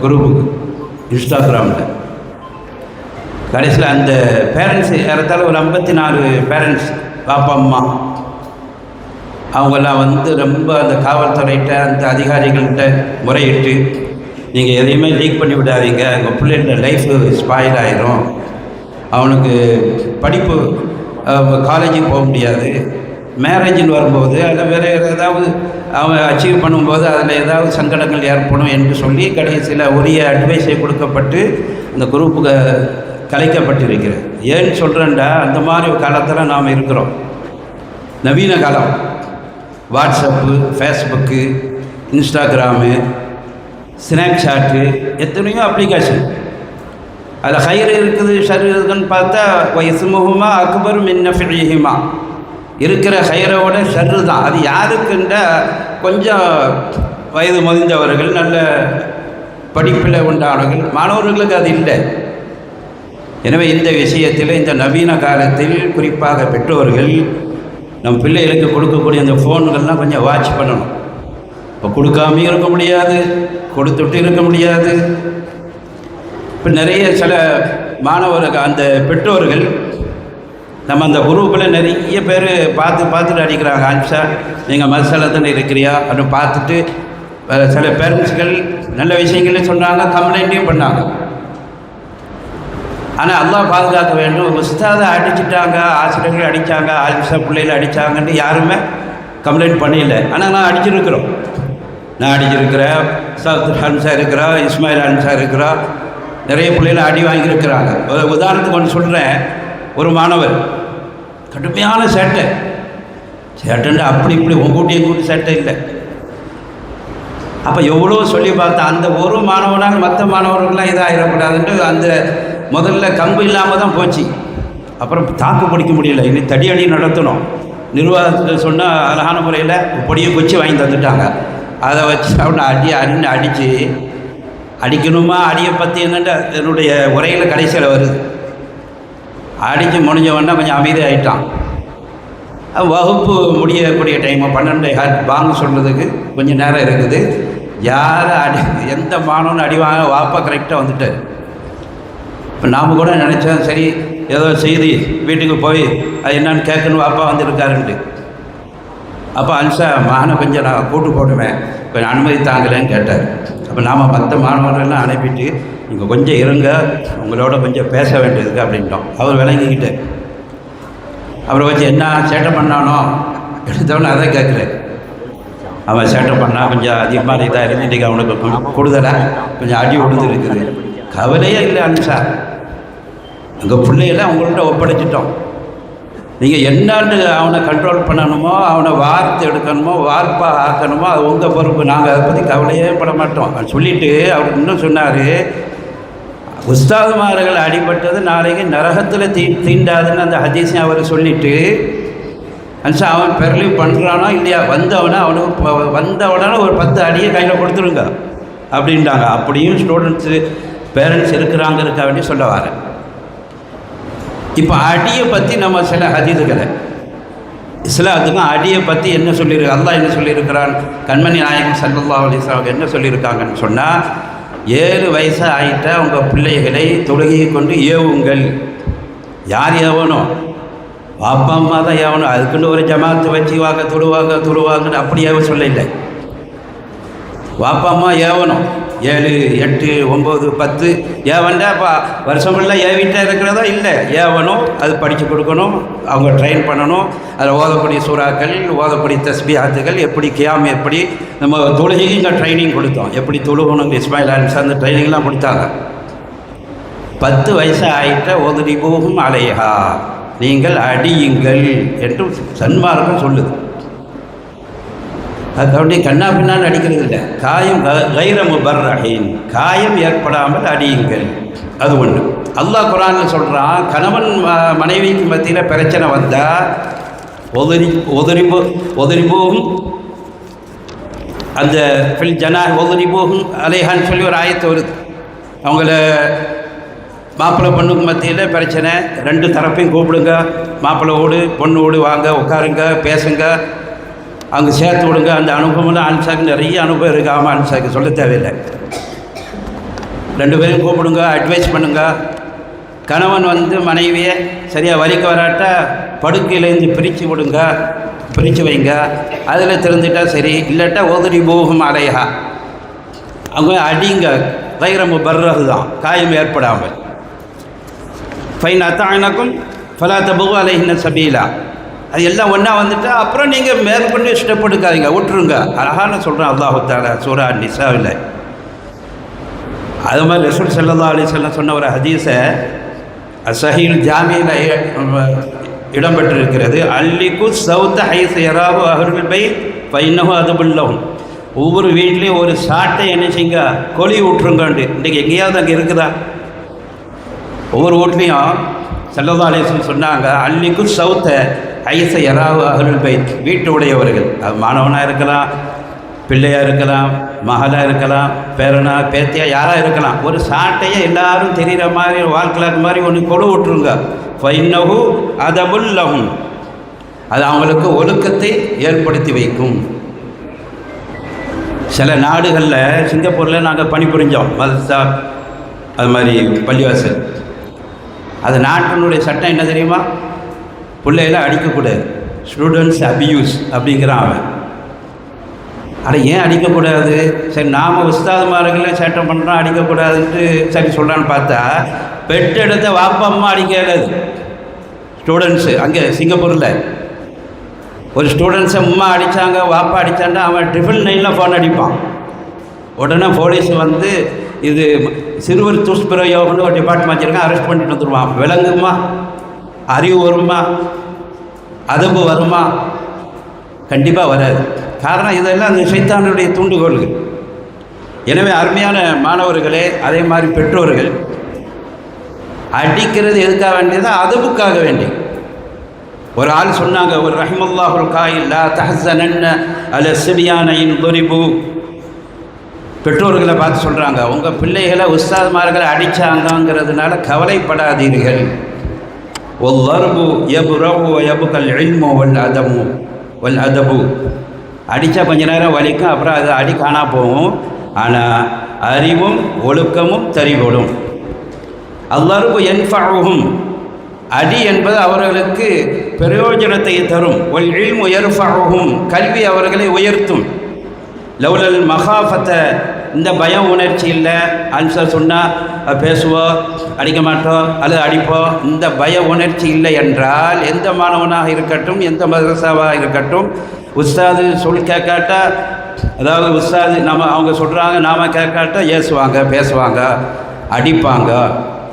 குரூப்புக்கு இன்ஸ்டாகிராமில். கடைசியில் அந்த பேரண்ட்ஸு ஏறத்தாழ ஒரு 54 பேரண்ட்ஸ், பாப்பா அம்மா, அவங்கெல்லாம் ரொம்ப அந்த காவல்துறையிட்ட அந்த அதிகாரிகள்கிட்ட முறையிட்டு, நீங்கள் எதையுமே லீக் பண்ணி விடாதீங்க, உங்கள் பிள்ளைங்கள லைஃபு ஸ்பாயில் ஆகிரும், அவனுக்கு படிப்பு காலேஜுக்கு போக முடியாது, மேரேஜின்னு வரும்போது அதில் வேறு ஏதாவது அவன் அச்சீவ் பண்ணும்போது அதில் ஏதாவது சங்கடங்கள் ஏற்படும் என்று சொல்லி கடைசியில் உரிய அட்வைஸை கொடுக்கப்பட்டு இந்த குரூப்புக்கு கலைக்கப்பட்டிருக்கிறது. ஏன்னு சொல்கிறேன்டா, அந்த மாதிரி காலத்தில் நாம் இருக்கிறோம். நவீன காலம். வாட்ஸ்அப்பு, ஃபேஸ்புக்கு, இன்ஸ்டாகிராமு, ஸ்னாப்சாட்டு, எத்தனையோ அப்ளிகேஷன். அதில் ஹைர் இருக்குது, ஷர் இருக்குதுன்னு பார்த்தா வயசுமுகமா அக்பர் மின்னஃபிஹிமா. இருக்கிற ஹைரோட ஷர்ரு தான். அது யாருக்குன்ற கொஞ்சம் வயது முதிர்ந்தவர்கள், நல்ல படிப்பில் உண்டானவர்கள், மாணவர்களுக்கு அது இல்லை. எனவே இந்த விஷயத்தில் இந்த நவீன காலத்தில் குறிப்பாக பெற்றோர்கள் நம் பிள்ளைகளுக்கு கொடுக்கக்கூடிய அந்த ஃபோன்கள்லாம் கொஞ்சம் வாட்ச் பண்ணணும். இப்போ கொடுக்காமையும் இருக்க முடியாது, கொடுத்துட்டு இருக்க முடியாது. இப்போ நிறைய சில மாணவர்கள் அந்த பெற்றோர்கள் நம்ம அந்த குரூப்பில் நிறைய பேர் பார்த்துட்டு அடிக்கிறாங்க. ஆன்சா நீங்கள் மசாலத்தில் இருக்கிறியா அப்படின்னு பார்த்துட்டு சில பேரண்ட்ஸ்கள் நல்ல விஷயங்களையும் சொன்னாங்க, கம்ப்ளைண்ட்டையும் பண்ணாங்க. ஆனால் அல்லாஹ் பாதுகாக்க வேண்டும். உஸ்தாதை அடிச்சுட்டாங்க, ஆசிரியர்கள் அடித்தாங்க, ஆல்சா பிள்ளைகள் அடித்தாங்கன்ட்டு யாருமே கம்ப்ளைண்ட் பண்ணல. ஆனால் நான் அடிச்சிருக்கிறோம். நான் அடிச்சிருக்கிறேன், சவுத் ஹன்சா இருக்கிறா, இஸ்மாயில் ஹன்சா இருக்கிறா, நிறைய பிள்ளைகள் அடி வாங்கியிருக்கிறாங்க. உதாரணத்துக்கு ஒன்று சொல்கிறேன். ஒரு மாணவர் கடுமையான சேட்டைன்னு அப்படி இப்படி உங்கூட்டி சேட்டை இல்லை. அப்போ எவ்வளோ சொல்லி பார்த்தா அந்த ஒரு மாணவனால் மற்ற மாணவர்கள்லாம் இதாகிடக்கூடாதுன்ட்டு அந்த முதல்ல கம்பு இல்லாமல் தான் போச்சு. அப்புறம் தாக்கு பிடிக்க முடியல, இனி தடி அடி நடத்தணும். நிர்வாகத்தில் சொன்னால் அழகான முறையில் பொடியை குச்சி வாங்கி தந்துட்டாங்க. அதை வச்சு அவனை அடித்து அடிக்கணுமா அடியை பற்றி என்னென்று என்னுடைய உரையில் கடைசியில் வருது. அடித்து முடிஞ்சவொடனே கொஞ்சம் அமைதியாகிட்டான். வகுப்பு முடியக்கூடிய டைமு 12 வாங்க சொல்கிறதுக்கு கொஞ்சம் நேரம் இருக்குது. யாரை எந்த மாணவன் அடி வாங்க வாப்பா கரெக்டாக வந்துட்டார். இப்போ நாம் கூட நினச்சோம், சரி ஏதோ செய்தி வீட்டுக்கு போய் அது என்னன்னு கேட்கணும், வாப்பா வந்துருக்காருன்ட்டு. அப்போ அன்சா மகனை கொஞ்சம் நான் கூட்டு போடுவேன், கொஞ்சம் அனுமதி தாங்கலேன்னு கேட்டார். அப்போ நாம் மற்ற மாணவர்கள்லாம் அனுப்பிட்டு நீங்கள் கொஞ்சம் இருங்க, உங்களோட கொஞ்சம் பேச வேண்டியதுக்கு அப்படின்ட்டோம். அவர் விளங்கிக்கிட்டு அவரை வச்சு என்ன சேட்டை பண்ணானோ எடுத்தவொன்னே அதை கேட்குறேன். அவன் சேட்டை பண்ணால் கொஞ்சம் அதிகமாக இதாக இருந்து இன்றைக்கி அவனுக்கு கூடுதலாக கொஞ்சம் அடி விழுந்துருக்குது. கவலையே இல்லை அனுஷா, எங்கள் பிள்ளைகளை அவங்கள்ட்ட ஒப்படைச்சிட்டோம். நீங்கள் என்னான்னு அவனை கண்ட்ரோல் பண்ணணுமோ, அவனை வார்த்தை எடுக்கணுமோ, வார்ப்பாக ஆக்கணுமோ, அது உங்கள் பொறுப்பு. நாங்கள் அதை பற்றி கவலையே பட மாட்டோம். சொல்லிவிட்டு அவர் இன்னும் சொன்னார், உஸ்தாதுமார்கள் அடிபட்டது நாளைக்கு நரகத்தில் தீண்டாதுன்னு அந்த ஹதீஸையும் அவர் சொல்லிவிட்டு அன்சா அவன் பெரலிவ் பண்ணுறானோ இல்லையா, வந்தவனே ஒரு 10 அடியை கையில் கொடுத்துருங்க அப்படின்ட்டாங்க. அப்படியும் ஸ்டூடெண்ட்ஸு பேரண்ட்ஸ் இருக்கிறாங்கிறதுக்க வேண்டி சொல்ல வரேன். இப்போ அடியை பற்றி நம்ம சில ஹதீதுகளை இஸ்லாத்துக்கும் அடியை பற்றி என்ன சொல்லியிருக்கு, அல்லாஹ் என்ன சொல்லியிருக்கிறான், கண்மணி நாயகம் ஸல்லல்லாஹு அலைஹி வஸல்லம் என்ன சொல்லியிருக்காங்கன்னு சொன்னால், 7 வயசு ஆகிட்ட உங்கள் பிள்ளைகளை தொழுகையை கொண்டு ஏவுங்கள். யார் ஏவணும்? பாப்பா அம்மா தான் ஏவணும். அதுக்குன்னு ஒரு ஜமாத்து வச்சு வாங்க தொழுவாங்கன்னு அப்படியே சொல்ல இல்லை. வாப்பா அம்மா ஏவணும். 7, 8, 9, 10 ஏவண்டா இப்போ வருஷமெல்லாம் ஏவிட்டே இருக்கிறதா இல்லை, ஏவணும். அது படித்து கொடுக்கணும், அவங்க ட்ரெயின் பண்ணணும். அதில் ஓதக்கூடிய சூறாக்கள், ஓதக்கூடிய தஸ்பீஹாத்துகள், எப்படி கியாம், எப்படி நம்ம தொழுகையும் இங்கே ட்ரைனிங் கொடுத்தோம், எப்படி தொழுகணும். இஸ்மாயில் அலிஸ் அந்த ட்ரைனிங்லாம் கொடுத்தாங்க. 10 வயசு ஆகிட்ட ஒதுரிபூஹும் அலைஹா, நீங்கள் அடியுங்கள் என்று சன்மார்க்கம் சொல்லுது. அதுக்காண்டி கண்ணா பின்னால் அடிக்கிறது இல்லை. காயம் கைர முபர்ரஹீன், காயம் ஏற்படாமல் அடியுங்கள். அது ஒன்று. அல்லாஹ் குர்ஆனில் சொல்கிறான், கணவன் மனைவிக்கு மத்தியில் பிரச்சனை வந்தால் ஒதுரிபோகும் அந்த ஃபில் ஜனா ஒதுரிபோகும் அலைஹான்னு சொல்லி ஒரு ஆயத்து வருது. அவங்கள மாப்பிள்ளை பொண்ணுக்கு மத்தியில் பிரச்சனை, 2 தரப்பையும் கூப்பிடுங்க, மாப்பிள்ளை ஓடு பொண்ணு ஓடு வாங்க உட்காருங்க பேசுங்க, அங்கே சேர்த்து விடுங்க. அந்த அனுபவம்லாம் அன்சாக்கு நிறைய அனுபவம் இருக்குது. ஆமாம், அன்சாக்கு சொல்ல தேவையில்லை. 2 பேரும் கூப்பிடுங்க, அட்வைஸ் பண்ணுங்க. கணவன் மனைவியை சரியாக வலிக்க வராட்டா படுக்கையிலேருந்து பிரித்து விடுங்க, பிரித்து வைங்க. அதில் திறந்துட்டால் சரி, இல்லாட்டா ஓதுரி போகும் அலையா, அவங்க அடிங்க. கைர முபர்ரஹ் தான், காயம் ஏற்படாமல். ஃபைன் அத்தானக்கும் ஃபலா தபுகு அலைஹின்ன சபீலா, அது எல்லாம் ஒன்றா வந்துட்டால் அப்புறம் நீங்கள் மேற்கொண்டு ஸ்டெப் எடுக்காதீங்க, விட்டுருங்க. அழகான சொல்கிறேன் அல்லாஹு தஆலா சூரா நிசாவில். அது மாதிரி ரசூல் ஸல்லல்லாஹு அலைஹி வஸல்லம் சொன்ன ஒரு ஹதீஸை சஹீல் ஜாமியில் இடம்பெற்றிருக்கிறது. அல்லிக்கு சௌத்த ஹைஸ் யராஹு அஹ்லுல் பைத் ஃபைன்னஹு அதுபுல்லஹும், ஒவ்வொரு வீட்லேயும் ஒரு சாட்டை என்ன செய்யுங்க, கொலி விட்டுருங்கண்டு. இன்றைக்கி எங்கேயாவது அங்கே இருக்குதா? ஒவ்வொரு வீட்லேயும் ஸல்லல்லாஹு அலைஹி வஸல்லம் சொன்னாங்க, அல்லிக்கு சௌத்த ஐச யராஹு அஹ்லுல் பைத், வீட்டு உடையவர்கள். அது மாணவனாக இருக்கலாம், பிள்ளையாக இருக்கலாம், மகளாக இருக்கலாம், பேரனா பேத்தியாக யாராக இருக்கலாம். ஒரு சாட்டையை எல்லாரும் தெரிகிற மாதிரி வாழ்க்கை மாதிரி ஒன்று கொடு விட்டுருங்க. ஃபைன்னஹு அதபுல்லஹும், அது அவங்களுக்கு ஒழுக்கத்தை ஏற்படுத்தி வைக்கும். சில நாடுகளில், சிங்கப்பூரில் நாங்கள் பணிபுரிஞ்சோம், மதரசா அது மாதிரி பள்ளிவாசல். அது நாட்டினுடைய சட்டம் என்ன தெரியுமா? பிள்ளைகளை அடிக்கக்கூடாது. ஸ்டூடெண்ட்ஸ் அபியூஸ் அப்படிங்கிறான் அவன். ஆனால் ஏன் அடிக்கக்கூடாது? சரி, நாம் உஸ்தாதுமார்களை சேட்டம் பண்ணுறோம், அடிக்கக்கூடாதுன்ட்டு சரி சொல்கிறான்னு பார்த்தா, பெற்றெடுத்த வாப்பா அம்மா அடிக்காது ஸ்டூடெண்ட்ஸு. அங்கே சிங்கப்பூரில் ஒரு ஸ்டூடெண்ட்ஸை அம்மா அடித்தாங்க, வாப்பா அடித்தாண்டா அவன் 999 ஃபோன் அடிப்பான். உடனே போலீஸ் இது சிறுவர் துஷ்பிரயோகம்னு ஒரு டிபார்ட்மெண்ட் வச்சுருக்கான், அரெஸ்ட் பண்ணிட்டு வந்துடுவான். விளங்குமா? அறிவு வருமா? அதப்பு வருமா? கண்டிப்பாக வராது. காரணம் இதெல்லாம் அந்த ஷைத்தானுடைய தூண்டுகோள்கள். எனவே அருமையான மாணவர்களே, அதே மாதிரி பெற்றோர்கள், அடிக்கிறது எதுக்காக வேண்டியது? அதப்புக்காக வேண்டி. ஒரு ஆள் சொன்னாங்க, ஒரு ரஹிமல்லாஹுல் காயில் லா தஹஸனன்ன அல சிபியான இன் துரிபு, பெற்றோர்களை பார்த்து சொல்கிறாங்க, உங்கள் பிள்ளைகளை உஸ்தாதுமார்களை அடித்தாங்கங்கிறதுனால கவலைப்படாதீர்கள். ஒல்லர்பு யபுரவு யபுகல் இல்மு வல் அதபு, அடித்தா கொஞ்ச நேரம் வலிக்கும், அப்புறம் அது அடி காணா போகும். ஆனால் அறிவும் ஒழுக்கமும் தறிபடும். அல்லர்பு யன்ஃபஉஹும், அடி என்பது அவர்களுக்கு பிரயோஜனத்தை தரும். ஒல் இல்மு யர்ஃபஉஹும், கல்வி அவர்களை உயர்த்தும். லௌலல் மகாஃபத்த இந்த பயம் உணர்ச்சி இல்லை. ஆன்சர் சொன்னால் பேசுவோம், அடிக்க மாட்டோம் அல்லது அடிப்போம். இந்த பய உணர்ச்சி இல்லை என்றால் எந்த மாணவனாக இருக்கட்டும், எந்த மதரசாவாக இருக்கட்டும், உஸ்தாது சொல் கேட்காட்டா, அதாவது உஸ்தாது அவங்க சொல்கிறாங்க நாம் கேட்காட்டா ஏசுவாங்க, பேசுவாங்க, அடிப்பாங்க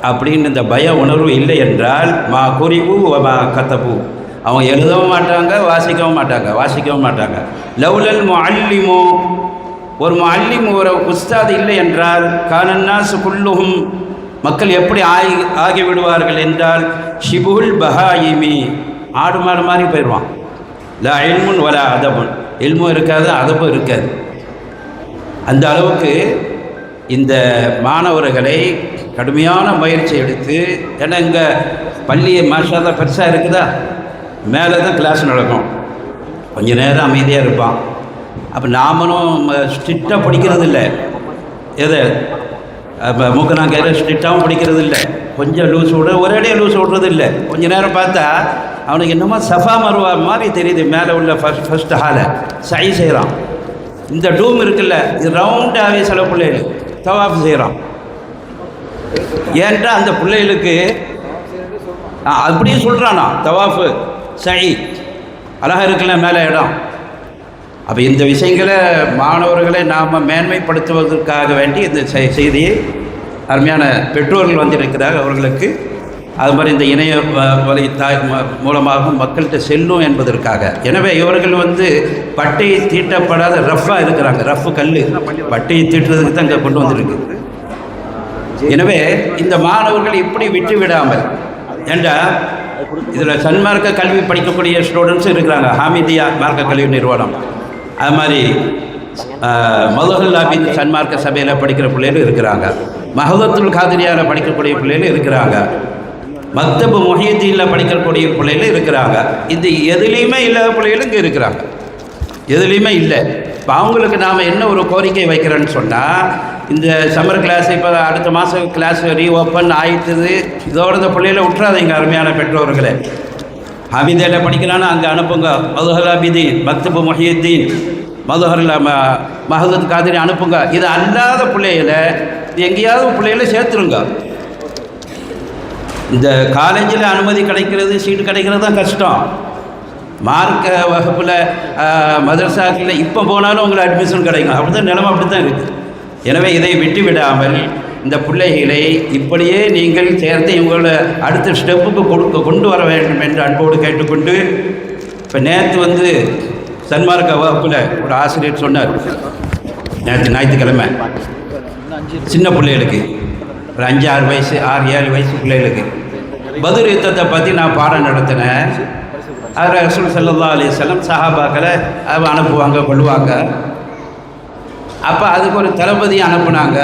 அப்படின்னு இந்த பய உணர்வு இல்லை என்றால் மா குறிவு மா கத்தப்பு, அவங்க எழுதவும் மாட்டாங்க, வாசிக்கவும் மாட்டாங்க. லவ்லல் முஅல்லிமு, ஒரு முஅல்லிம் ஒரு உஸ்தாது இல்லை என்றால் கானன்னாஸ் குல்லுஹும், மக்கள் எப்படி ஆகிவிடுவார்கள் என்றால் ஷிபுல் பஹாயிமி, ஆடு மாடு மாதிரி போயிடுவான். லா இல்முன் வலா அதபுன், இல்மும் இருக்காது, அதபும் இருக்காது. அந்த அளவுக்கு இந்த மாணவர்களை கடுமையான முயற்சி எடுத்து, ஏன்னா இங்கே பள்ளி மாஷா தான் பெருசாக இருக்குதா, மேலே தான் கிளாஸ் நடக்கும், கொஞ்சம் நேரம் அமைதியாக இருப்பான். அப்போ நாமளும் ஸ்ட்ரிக்டாக படிக்கிறது இல்லை, எது இப்போ மூக்க நான் கையில் ஸ்ட்ரிக்டாகவும் படிக்கிறது இல்லை, கொஞ்சம் லூஸ் விட ஒரேடியாக லூஸ் விடுறது இல்லை. கொஞ்சம் நேரம் பார்த்தா அவனுக்கு என்னமோ சஃபா மருவா மாதிரி தெரியுது, மேலே உள்ள ஃபஸ்ட்டு ஹாலை சை செய்கிறான். இந்த டூம் இருக்குல்ல, இது ரவுண்டாகவே சில பிள்ளைகள் தவாஃப் செய்கிறான். ஏன்டா அந்த பிள்ளைகளுக்கு அப்படியே சொல்கிறானா தவாஃபு சை அழகாக இருக்குல்ல மேலே இடம். அப்போ இந்த விஷயங்களை மாணவர்களை நாம் மேன்மைப்படுத்துவதற்காக வேண்டி இந்த செய்தியை அருமையான பெற்றோர்கள் வந்திருக்கிறார். அவர்களுக்கு அது மாதிரி இந்த இணைய வலை மூலமாக மக்கள்கிட்ட செல்லும் என்பதற்காக. எனவே இவர்கள் பட்டையை தீட்டப்படாத ரஃப்பாக இருக்கிறாங்க, ரஃப்பு கல் பட்டையை தீட்டுறதுக்கு தான் இங்கே கொண்டு வந்திருக்கு. எனவே இந்த மாணவர்கள் இப்படி விட்டு விடாமல், ஏண்டா இதில் சன்மார்க்க கல்வி படிக்கக்கூடிய ஸ்டூடெண்ட்ஸும் இருக்கிறாங்க, ஹாமிதியா மார்க்க கல்வி நிறுவனம், அது மாதிரி மதுஹல்லாபின் சன்மார்க்க சபையில் படிக்கிற பிள்ளைகளும் இருக்கிறாங்க, மஹதத்துல் காதிரியாவில் படிக்கக்கூடிய பிள்ளைகளும் இருக்கிறாங்க, மக்தபு முஹியத்தீனில் படிக்கக்கூடிய பிள்ளைகளும் இருக்கிறாங்க. இது எதுலேயுமே இல்லாத பிள்ளைகளும் இங்கே இருக்கிறாங்க, எதுலேயுமே இல்லை. இப்போ அவங்களுக்கு நாம் என்ன ஒரு கோரிக்கை வைக்கிறோன்னு சொன்னால், இந்த சம்மர் கிளாஸ் இப்போ அடுத்த மாதம் கிளாஸ் ரீஓப்பன் ஆகிட்டுது, இதோட இந்த பிள்ளைகளை விட்டுறாதீங்க அருமையான பெற்றோர்களே. ஹபீதியில் படிக்கிறான்னா அங்கே அனுப்புங்க, மதுஹர் ஹபீதீன், மக்தபு முஹியத்தீன், மதுஹர்ல மஹதத் காதிரி அனுப்புங்க. இது அல்லாத பிள்ளைகளை எங்கேயாவது பிள்ளைகளை சேர்த்துருங்க. இந்த காலேஜில் அனுமதி கிடைக்கிறது, சீட்டு கிடைக்கிறது தான் கஷ்டம். மார்க்க வகுப்பில் மதரசாக்களில் இப்போ போனாலும் உங்களுக்கு அட்மிஷன் கிடைக்கும், அப்படி தான் நிலைமை அப்படி தான் இருக்குது. எனவே இதை விட்டு விடாமல் இந்த பிள்ளைகளை இப்படியே நீங்கள் சேர்த்து இவங்களோட அடுத்த ஸ்டெப்புக்கு கொண்டு வர வேண்டும் என்று அன்போடு கேட்டுக்கொண்டு, இப்போ நேற்று சன்மார்க்க வகுப்பில் ஒரு ஆசிரியர் சொன்னார், நேற்று ஞாயிற்றுக்கிழமை சின்ன பிள்ளைகளுக்கு ஒரு 5-6 வயசு 6-7 வயசு பிள்ளைகளுக்கு பத்ர் யுத்தத்தை பற்றி நான் பாடம் நடத்தினேன். அதில் ரசூல் ஸல்லல்லாஹு அலைஹி வஸல்லம் சஹாபாக்களை அனுப்புவாங்க, கொள்ளுவாங்க. அப்போ அதுக்கு ஒரு தளபதி அனுப்புனாங்க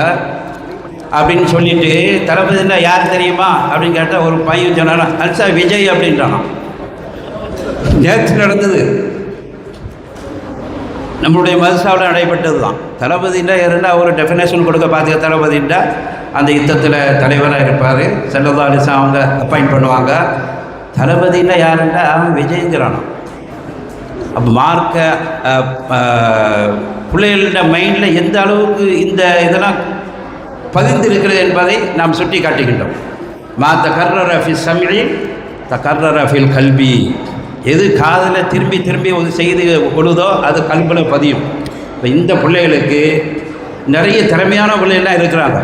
அப்படின்னு சொல்லிட்டு, தளபதினா யார் தெரியுமா அப்படின்னு கேட்டால் ஒரு பையன் சொன்னானா, அல்சா விஜய் அப்படின்றானா. நேற்று நடந்தது, நம்மளுடைய மதரசாவில் நடைபெற்றது தான். தளபதின்னா யாருன்னா ஒரு டெஃபினேஷன் கொடுக்க பார்த்துக்க, தளபதின்னா அந்த யுத்தத்தில் தலைவராக இருப்பார், ஸல்லல்லாஹு அலைஹி வஸல்லம் அவங்க அப்பாயிண்ட் பண்ணுவாங்க. தளபதினா யாருன்னா அவன் விஜய்ங்கிறானா. அப்போ மார்க்க பிள்ளைகளோட மைண்டில் எந்த அளவுக்கு இந்த இதெல்லாம் பதிந்து இருக்கிறது என்பதை நாம் சுட்டி காட்டுகின்றோம். மா தகர்ரர ஃபி ஸம்இ தகர்ரர ஃபில் கல்பி, எது காதில் திரும்பி திரும்பி ஒரு செய்தி கொழுதோ அது கல்பில் பதியும். இப்போ இந்த பிள்ளைகளுக்கு நிறைய திறமையான பிள்ளைகள்லாம் இருக்கிறாங்க.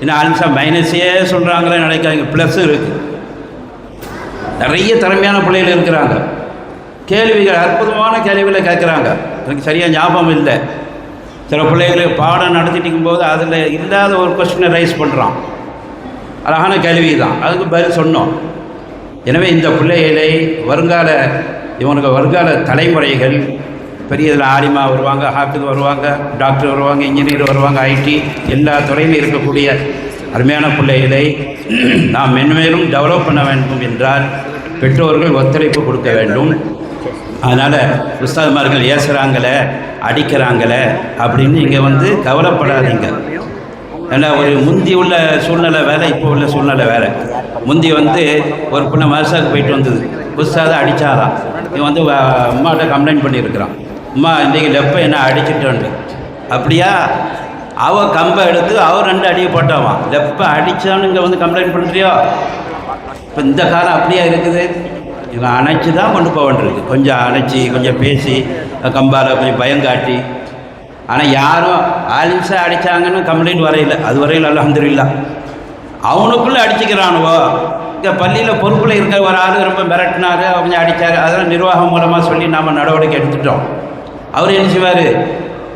ஏன்னா அல்சா மைனஸே சொல்கிறாங்களே நினைக்காங்க, ப்ளஸ்ஸும் இருக்குது. நிறைய திறமையான பிள்ளைகள் இருக்கிறாங்க. கேள்விகள், அற்புதமான கேள்விகளை கேட்குறாங்க. எனக்கு சரியாக ஞாபகம் இல்லை. சில பிள்ளைகளுக்கு பாடம் நடத்திட்டு இருக்கும்போது அதில் இல்லாத ஒரு கொஸ்டினை ரைஸ் பண்ணுறான். அழகான கேள்வி தான், அதுக்கு பதில் சொன்னோம். எனவே இந்த பிள்ளைகளை இவனுக்கு வருங்கால தலைமுறைகள் பெரிய இதில் ஆலிமா வருவாங்க, ஹாஃபிஸ் வருவாங்க, டாக்டர் வருவாங்க, இன்ஜினியர் வருவாங்க, ஐடி எல்லா துறையிலும் இருக்கக்கூடிய அருமையான பிள்ளைகளை நாம் மென்மேலும் டெவலப் பண்ண வேண்டும் என்றால் பெற்றோர்கள் ஒத்துழைப்பு கொடுக்க வேண்டும். அதனால் உஸ்தாதுமார்கள் ஏசுகிறாங்களே, அடிக்கிறாங்களே அப்படின்னு இங்கே கவலைப்படாதீங்க. ஏன்னா ஒரு முந்தி உள்ள சூழ்நிலை வேறு, இப்போ உள்ள சூழ்நிலை வேறு. முந்தி ஒரு பிள்ளை மதரசாவுக்கு போயிட்டு வந்தது, உஸ்தாதை அடித்தாராம். இவன் அம்மாட்ட கம்ப்ளைண்ட் பண்ணியிருக்கிறான், அம்மா இன்றைக்கி லெப்பை என்ன அடிச்சுட்டோன்ட்டு. அப்படியா, அவள் கம்பை எடுத்து அவர் 2 அடியை போட்டாவான். எப்போ அடித்தான்னு இங்கே வந்து கம்ப்ளைண்ட் பண்ணுறியோ? இப்போ இந்த காலம் அப்படியே இருக்குது. இவன் அணைச்சி தான் கொண்டு போக வேண்டியிருக்கு. கொஞ்சம் அணைச்சி கொஞ்சம் பேசி கம்பால் கொஞ்சம் பயங்காட்டி. ஆனால் யாரும் ஆலிம்ஸாக அடித்தாங்கன்னு கம்ப்ளைண்ட் வரையில. அது வரையில் அல்ஹம்துலில்லாஹ். அவனுக்குள்ளே அடிச்சுக்கிறானுவோ. இங்கே பள்ளியில் பொறுப்பில் இருக்கிற ஒரு ஆள் ரொம்ப மிரட்டினார், கொஞ்சம் அடித்தார். அதெல்லாம் நிர்வாகம் மூலமாக சொல்லி நாம் நடவடிக்கை எடுத்துட்டோம். அவர் என்ன செய்வார்?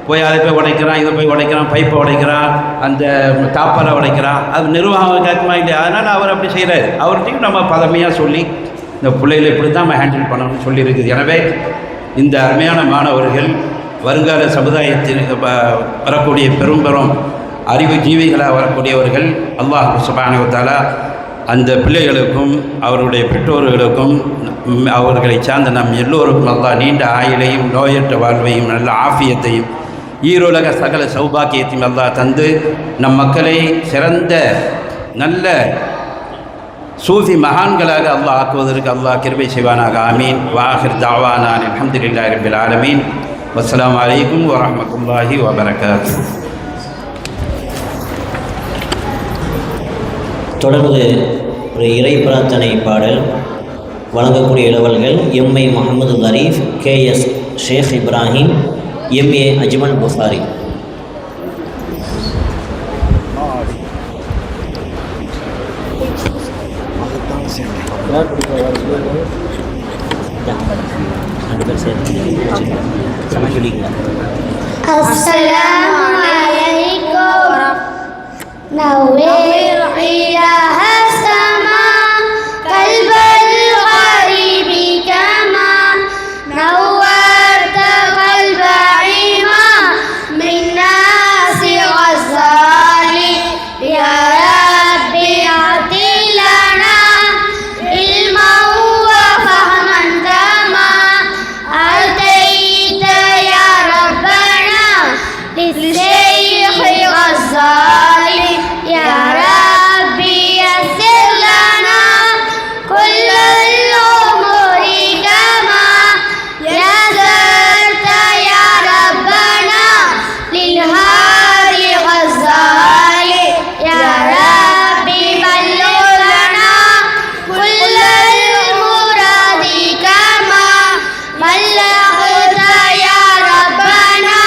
போய் அதை போய் உடைக்கிறான், இதை போய் உடைக்கிறான், பைப்பை உடைக்கிறான், அந்த தாப்பாலை உடைக்கிறான். அது நிர்வாகம் கேட்குமா இல்லையா? அதனால் அவர் அப்படி செய்கிறார். அவர்கிட்டையும் நம்ம பதமையாக சொல்லி இந்த பிள்ளைகளை இப்படி தான் நம்ம ஹேண்டில் பண்ணணும்னு சொல்லியிருக்குது. எனவே இந்த அருமையான மாணவர்கள் வருங்கால சமுதாயத்தில் வரக்கூடிய பெரும் அறிவு ஜீவிகளாக வரக்கூடியவர்கள். அல்லாஹ் சுப்ஹானஹு வ தஆலா அந்த பிள்ளைகளுக்கும் அவருடைய பெற்றோர்களுக்கும் அவர்களை சார்ந்த நம் எல்லோருக்கும் அல்லாஹ் நீண்ட ஆயுளையும் நோயற்ற வாழ்வையும் நல்ல ஆஃபியத்தையும் ஈருலக சகல சௌபாக்கியத்தையும் அல்லாஹ் தந்து நம் மக்களை சிறந்த நல்ல சூஃபி மகான்களாக அல்லாஹ் ஆக்குவதற்கு அல்லாஹ் கிருபை செய்வானாக. ஆமீன். வாஹிர் தாவானா அல்ஹம்துலில்லாஹி ரப்பில் ஆலமீன். வஸ்ஸலாமு அலைக்கும் வரஹ்மத்துல்லாஹி வபரகாத்துஹு. தொடர்ந்து ஒரு இறை பிரார்த்தனை பாடல் வழங்கக்கூடிய இளவல்கள் MI Mohamed Lareef, KS Sheikh Ibrahim, MA Ajmal Bukhari. Assalamu alaikum. نوّر إله السماء قلب الغريب كما نورت قلب إمام من ناس غزال. يا ربي أعطي لنا علما وفهما كما أعطيت يا ربنا للشيخ غزال. يا ربي يسر لنا كل الأمور كما يسرت يا ربنا للهادي غزال. يا ربي بلغ لنا كل المراد كما بلغت يا ربنا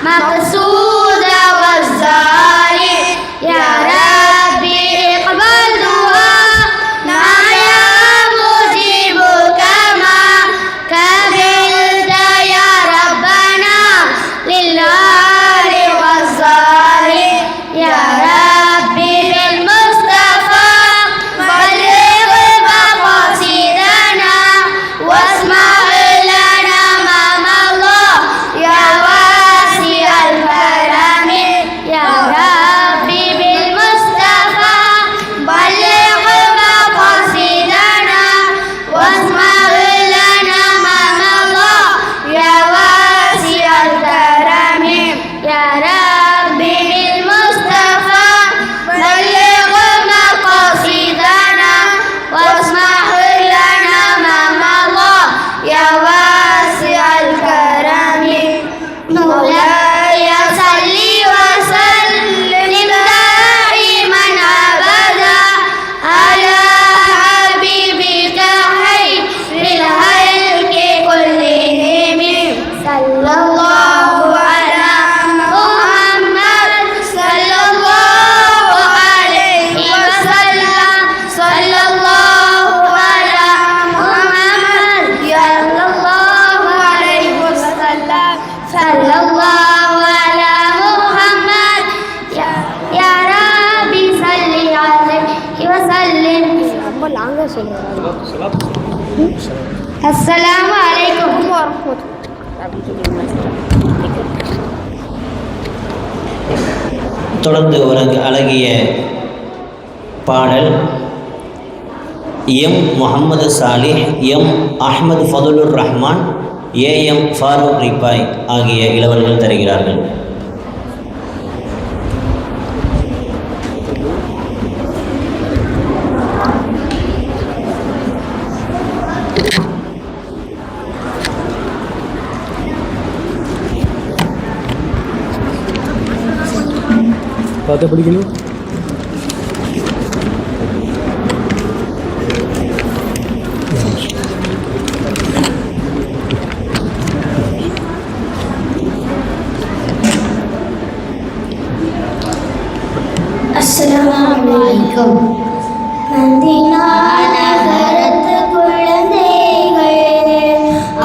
مقصود غزال. يا ربي اقبل دعاءنا يا مجيب كما قبلت يا ربنا للآل غزال. يا ربي بالمصطفى بلغ مقاصدنا واسمع لنا ما مضى يا واسع الكرم. يا ربي بالمصطفى بلغ مقاصدنا واسمع لنا ما مضى يا واسع الكرم. يا ربي بالمصطفى بلغ مقاصدنا واسمع لنا ما مضى يا واسع الكرم. مولاي صل وسلم دائما ابدا على حبيبك خير الخلق كلهم. صلى الله على محمد صلى الله عليه وسلم. صلى الله على محمد صلى الله عليه وسلم. صلى الله على محمد يا ربي صل عليه وسلم. السلام عليكم ورحمة الله. தொடர்ந்து ஒரு அழகிய பாடல் M Mohamed Salih, M Ahmed Fathulur Rahman, AM Farook Rifai ஆகிய இளவல்கள் தருகிறார்கள். பார்த்து பிடிக்கணும். அஸ்ஸலாமு அலைக்கும். மதீனா நகரத்து குழந்தைகள்,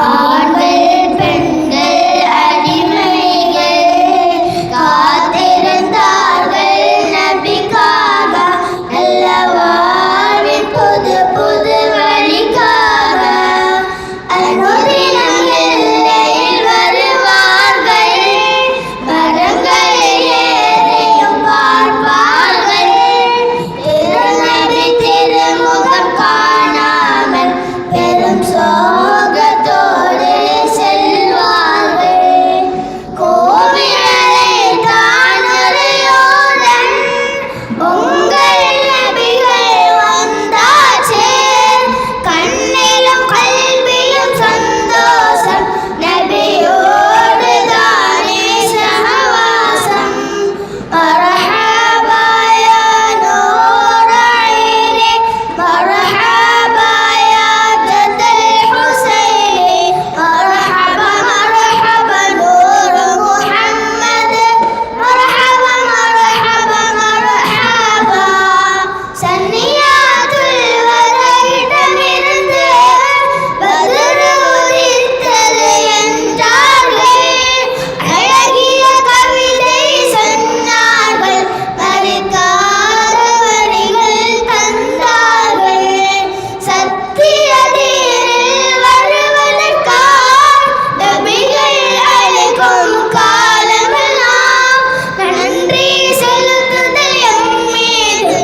ஆண்கள் பெண்கள் அடிமைகள், காத்திருந்தார்கள் நபிக்காக, நல்ல வாழ்வின் புது புது வழிக்காக. அனுதினம் எல்லையில் வருவார்கள், மரங்களை ஏறியும் பார்ப்பார்கள். திருநபி திருமுகம் காணாமல் பெரும் சோகத்தோடு செல்வார்கள். கோவிலை தானுரையோடன் உங்கள் நபிகள் வந்தாச்சே. கண்ணிலும் கல்வியும் சந்தோஷம், நபியோடு தானே சகவாசம். மர்ஹபா யா நூர் ஐனி, மர்ஹபா யா ஜதல் ஹுசைனி, மர்ஹபா மர்ஹபா நூர் முஹம்மத், மர்ஹபா மர்ஹபா மர்ஹபா. சன்னியாதுல் வரையிடமிருந்து பத்ரு உதித்தது என்றார்கள். அழகிய கவிதை சொன்னார்கள், மறுக்காத வரிகள் தந்தார்கள். சத்திய தீரில் வருவதற்காய் நபிகள் அழைக்கும் காலமெல்லாம் நன்றி செலுத்துதல் எம் மீது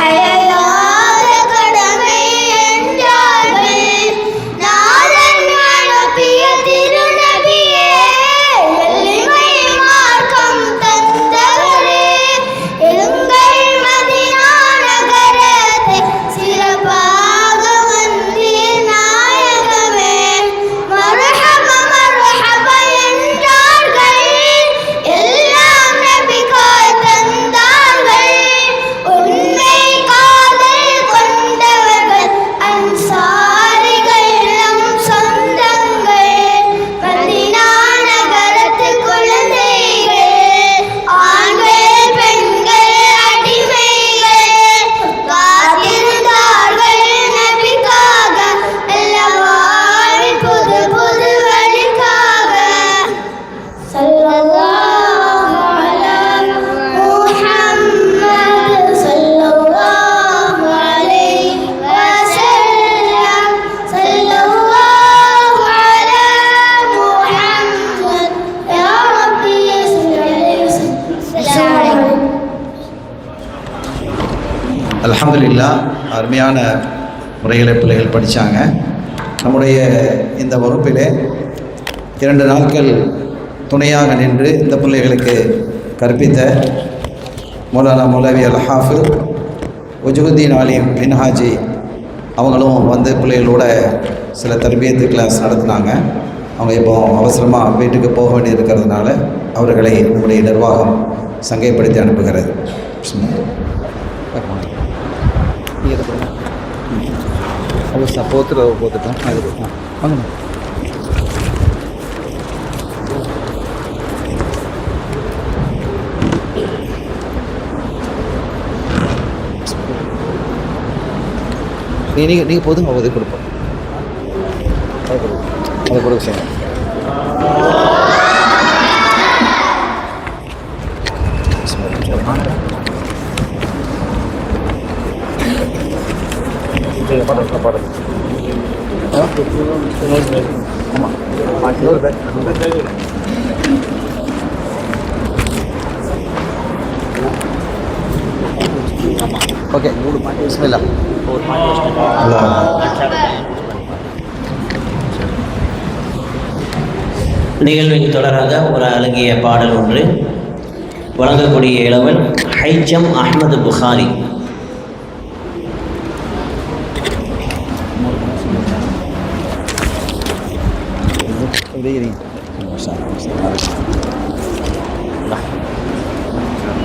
அழையாத கடமை என்றார்கள். நாதன் அனுப்பிய திருநபியே, எளிமை மார்க்கம் தந்தவரே, எங்கள் மதீனா நகரத்தை சிறப்பாக வந்தீர் நாயகமே. மர்ஹபா மர்ஹபா என்றார்கள், எல்லாம் நபிக்காய் தந்தார்கள். உண்மை காதல் கொண்டவர்கள் அன்சாரிகள் நம் சொந்தங்கள். மதீனா நகரத்து குழந்தைகள், ஆண்கள் பெண்கள் அடிமைகள், காத்திருந்தார்கள் நபிக்காக, நல்ல வாழ்வின் புது புது வழிக்காக. ஸல்லல்லாஹு அலா முஹம்மத், ஸல்லல்லாஹு அலைஹி வஸல்லம், ஸல்லல்லாஹு அலா முஹம்மத். யா ரப்பி ஸல்லி அலைஹி வஸல்லம். அஸ்ஸலாமு அலைக்கும். அல்ஹம்துலில்லாஹ். அருமையான முறையில் பிள்ளைகள் படித்தாங்க. நம்முடைய இந்த வகுப்பிலே 2 நாட்கள் துணையாக நின்று இந்த பிள்ளைகளுக்கு கற்பித்த மௌலானா மௌலவி அல் ஹாஃபிஸ் வஜுஹுத்தீன் ஆலிம் மின்ஹாஜி அவங்களும் வந்து பிள்ளைகளோட சில தர்பியத்து கிளாஸ் நடத்தினாங்க. அவங்க இப்போ அவசரமாக வீட்டுக்கு போக வேண்டி இருக்கிறதுனால அவர்களை நம்முடைய நிர்வாகம் சங்கைப்படுத்தி அனுப்புகிறது. போத்துட்டோம் வாங்க. நீங்கள் போதுங்க, உதவி கொடுப்போம். அதை கொடுக்க செய்யுங்க. ஓகே, பிஸ்மில்லாஹ். நிகழ்வின் தொடராக ஒரு அழகிய பாடல் ஒன்று வழங்கக்கூடிய இளவல் ஹைஜம் அஹ்மது புகாரி.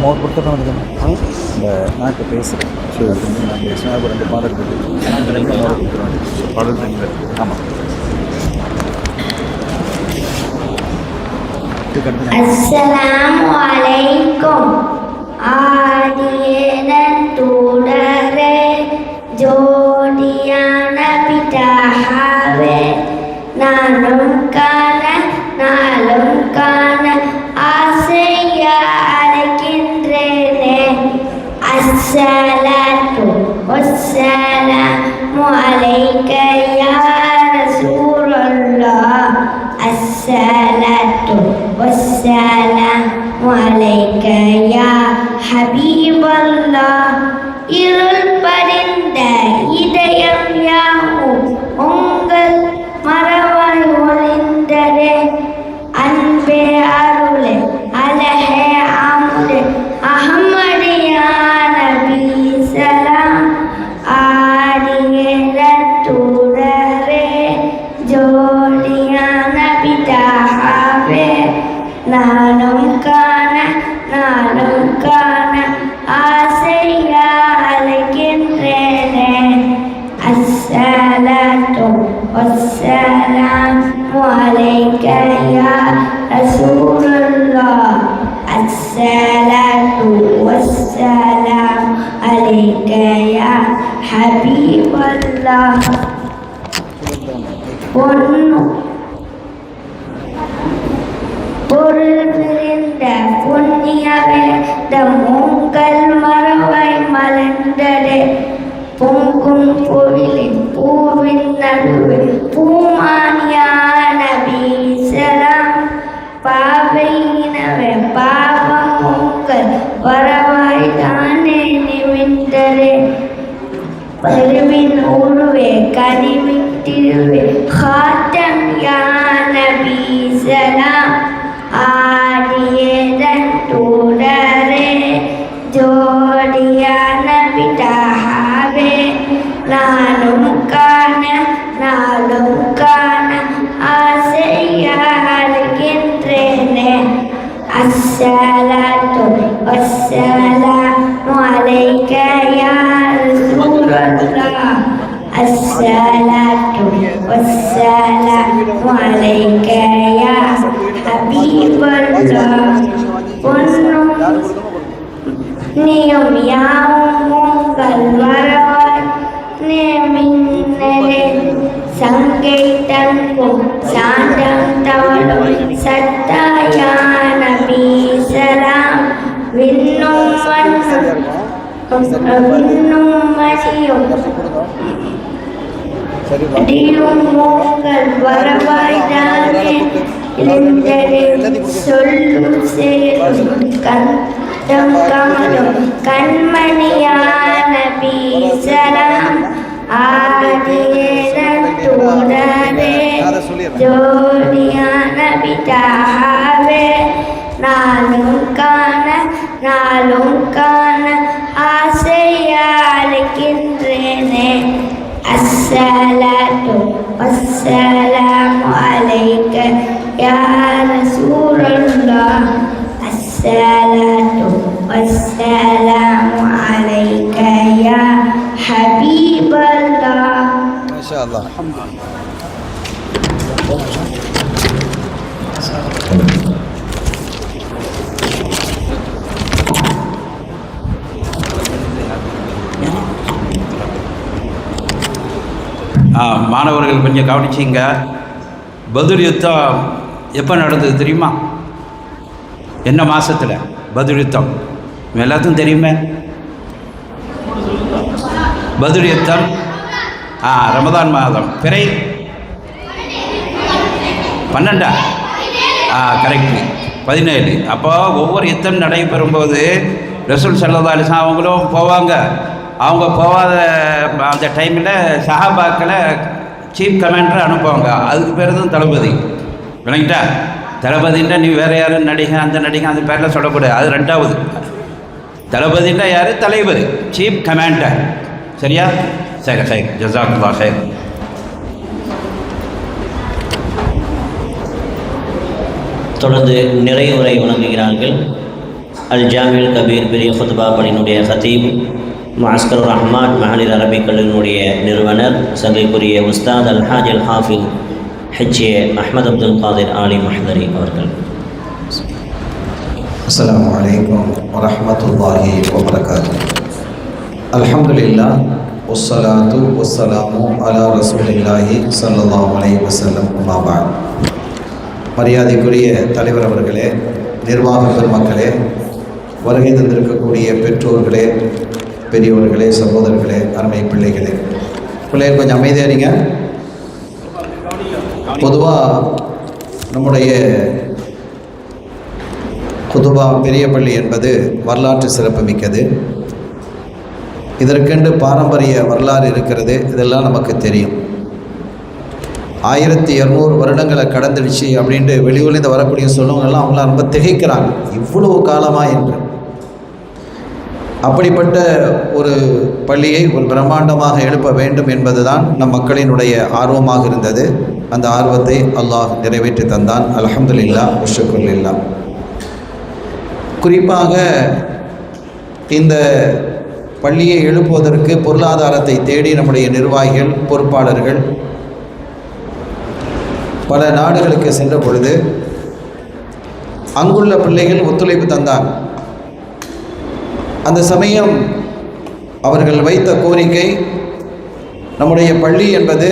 ஒரு பொறுத்தவரை வந்து இந்த நான் இப்போ பேசுகிறேன் நான் பேசுவேன் அது 2 பாடல் இருக்குது பாடல் தனிவர் ஆமாம் அஸ்ஸலாமு அலைக்கும் ஆடியனன் தொடரே ஜோடியான பிதாவே நானும் காண நாளும் காண ஆசையா அழைக்கின்றேனே அஸ்ஸலாத்து வஸ்ஸலாமு அலைக்க யா ரசூலல்லாஹ் அஸ்ஸலாத்து வஸ்ஸலாமு அலைக்க யா ஹபீபல்லாஹ் இருள் படிந்த இதயம் யாவும் உங்கள் மறவாய் ஒளிந்தரே அன்பே அருளே அழகே அமுதே அஹ்மதியா நபி சலாம் ஆடியரன் தொடரே ஜோடியான பிதாவே நானும் காண நானும் காண ஆசையா அழைக்கின்றேனே அஸ்ஸலாத்து வஸ்ஸலாமு அலைக்க யா ரசூலல்லாஹ் அஸ்ஸலாத்து வஸ்ஸலாமு அலைக்க யா ஹபீபல்லாஹ் பொருள் விரிந்த புண்ணிய வேதம் உங்கள் மறவாய் மலர்ந்ததே பொங்கும் பொழிலின் பூவின் நடுவில் பூமானியான பீசலாம் பாவையினவே பாவம் உங்கள் வரவாய் தானே நிமிந்ததே பருவின் உருவே கனிவின் திருவே காட்டம் யான பீசலாம் ஆடியதன் தொடரே ஜோடியான பிதாவே நானும் காண நாளும் காண ஆசையா அழைக்கின்றேனே அஸ்ஸலாத்து வஸ்ஸலாமு அலைக்க யா ரசூலல்லாஹ் அஸ்ஸலாத்து வஸ்ஸலாமு அலைக்க யா ஹபீபல்லாஹ் பொன்னும் நீயும் யாவும் உங்கள் வரவாய் மின்னலே சங்கை தங்கும் சாந்தம் தவளும் சத்தாயான பீசலாம் விண்ணும் மணியும் அடியும் உங்கள் வரவாய் தானே சொல்லும் செயலும் கண்டம் கமலும் கண்மணியான பீசலாம் ஆடியதன் தொடரே ஜோடியான பிதாவே நாளும் காண நாளும் காண ஆசையா அழைக்கின்றேனே அஸ்ஸலாத்து வஸ்ஸலாமு அலைக்க யா ரசூலல்லாஹ் அஸ்ஸலாத்து வஸ்ஸலாமு அலைக்க யா ஹபீபல்லாஹ். மாஷா அல்லாஹ். மாணவர்கள் கொஞ்சம் கவனிச்சிங்க. பத்ர் யுத்தம் எப்போ நடந்தது தெரியுமா? என்ன மாதத்தில் பத்ர் யுத்தம்? எல்லாத்துக்கும் தெரியுமே. பத்ர் யுத்தம் ரமதான் மாதம் பிறை 12 கரெக்டு 17. அப்போ ஒவ்வொரு யுத்தம் நடைபெறும்போது ரசூல் ஸல்லல்லாஹு அலைஹி வஸல்லம் அவங்களும் போவாங்க. அவங்க போகாத அந்த டைமில் சஹாபாக்களை சீஃப் கமாண்டரை அனுப்புவாங்க. அதுக்கு பேர் தான் தளபதி. விளங்கிட்டா? தளபதின்னா நீ வேறு யாரும் நடிகை அந்த நடிகை அந்த பேரில் சொல்லக்கூடாது. அது 2வது. தளபதின்னா யார்? தலைவர், சீஃப் கமாண்டர். சரியா? சரி சரி, ஜஸாக்கல்லாஹ் ஹைர். தொடர்ந்து நிறைவுரை வழங்குகிறார்கள் அல் ஜாமில் கபீர் பெரிய ஹுத்பா பள்ளியினுடைய ஹதீப், முஅஸ்கர் ரஹ்மான் மகளிர் அரபிக் கல்லூரியினுடைய நிறுவனர், சங்கைக்குரிய உஸ்தாத் அல்ஹாஜ் அல் ஹாஃபில் ஹெச்ஏ அஹ்மத் அப்துல் காதிர் ஆலி மஹ்தரி அவர்கள். அஸ்ஸலாமு அலைக்கும் வரஹ்மத்துல்லாஹி வபரகாத்துஹு. அல்ஹம்துலில்லாஹ் வஸ்ஸலாத்து வஸ்ஸலாமு அலா ரசூலில்லாஹி ஸல்லல்லாஹு அலைஹி வஸல்லம். அம்மா பஅத். மரியாதைக்குரிய தலைவர் அவர்களே, நிர்வாக பெருமக்களே, வருகை தந்திருக்கக்கூடிய பெற்றோர்களே, பெரியவர்களே, சகோதரர்களே, அருமை பிள்ளைகளே, பிள்ளைகள் கொஞ்சம் அமைதியாக இருங்க. பொதுவாக நம்முடைய குதுபா பெரிய பள்ளி என்பது வரலாற்று சிறப்பு மிக்கது. இதற்கென்று பாரம்பரிய வரலாறு இருக்கிறது. இதெல்லாம் நமக்கு தெரியும். 1200 வருடங்களை கடந்துடுச்சு அப்படின்ட்டு வெளியூர்லேருந்து வரக்கூடிய சொல்லுவங்கெல்லாம் அவங்களாம் ரொம்ப திகைக்கிறாங்க, இவ்வளவு காலமாக என்று. அப்படிப்பட்ட ஒரு பள்ளியை ஒரு பிரம்மாண்டமாக எழுப்ப வேண்டும் என்பதுதான் நம் மக்களினுடைய ஆர்வமாக இருந்தது. அந்த ஆர்வத்தை அல்லாஹ் நிறைவேற்றி தந்தான். அல்ஹம்துலில்லாஹ் வஷ்குருலில்லாஹ். குறிப்பாக இந்த பள்ளியை எழுப்புவதற்கு பொருளாதாரத்தை தேடி நம்முடைய நிர்வாகிகள், பொறுப்பாளர்கள் பல நாடுகளுக்கு சென்ற பொழுது அங்குள்ள பிள்ளைகள் ஒத்துழைப்பு தந்தார். அந்த சமயம் அவர்கள் வைத்த கோரிக்கை, நம்முடைய பள்ளி என்பது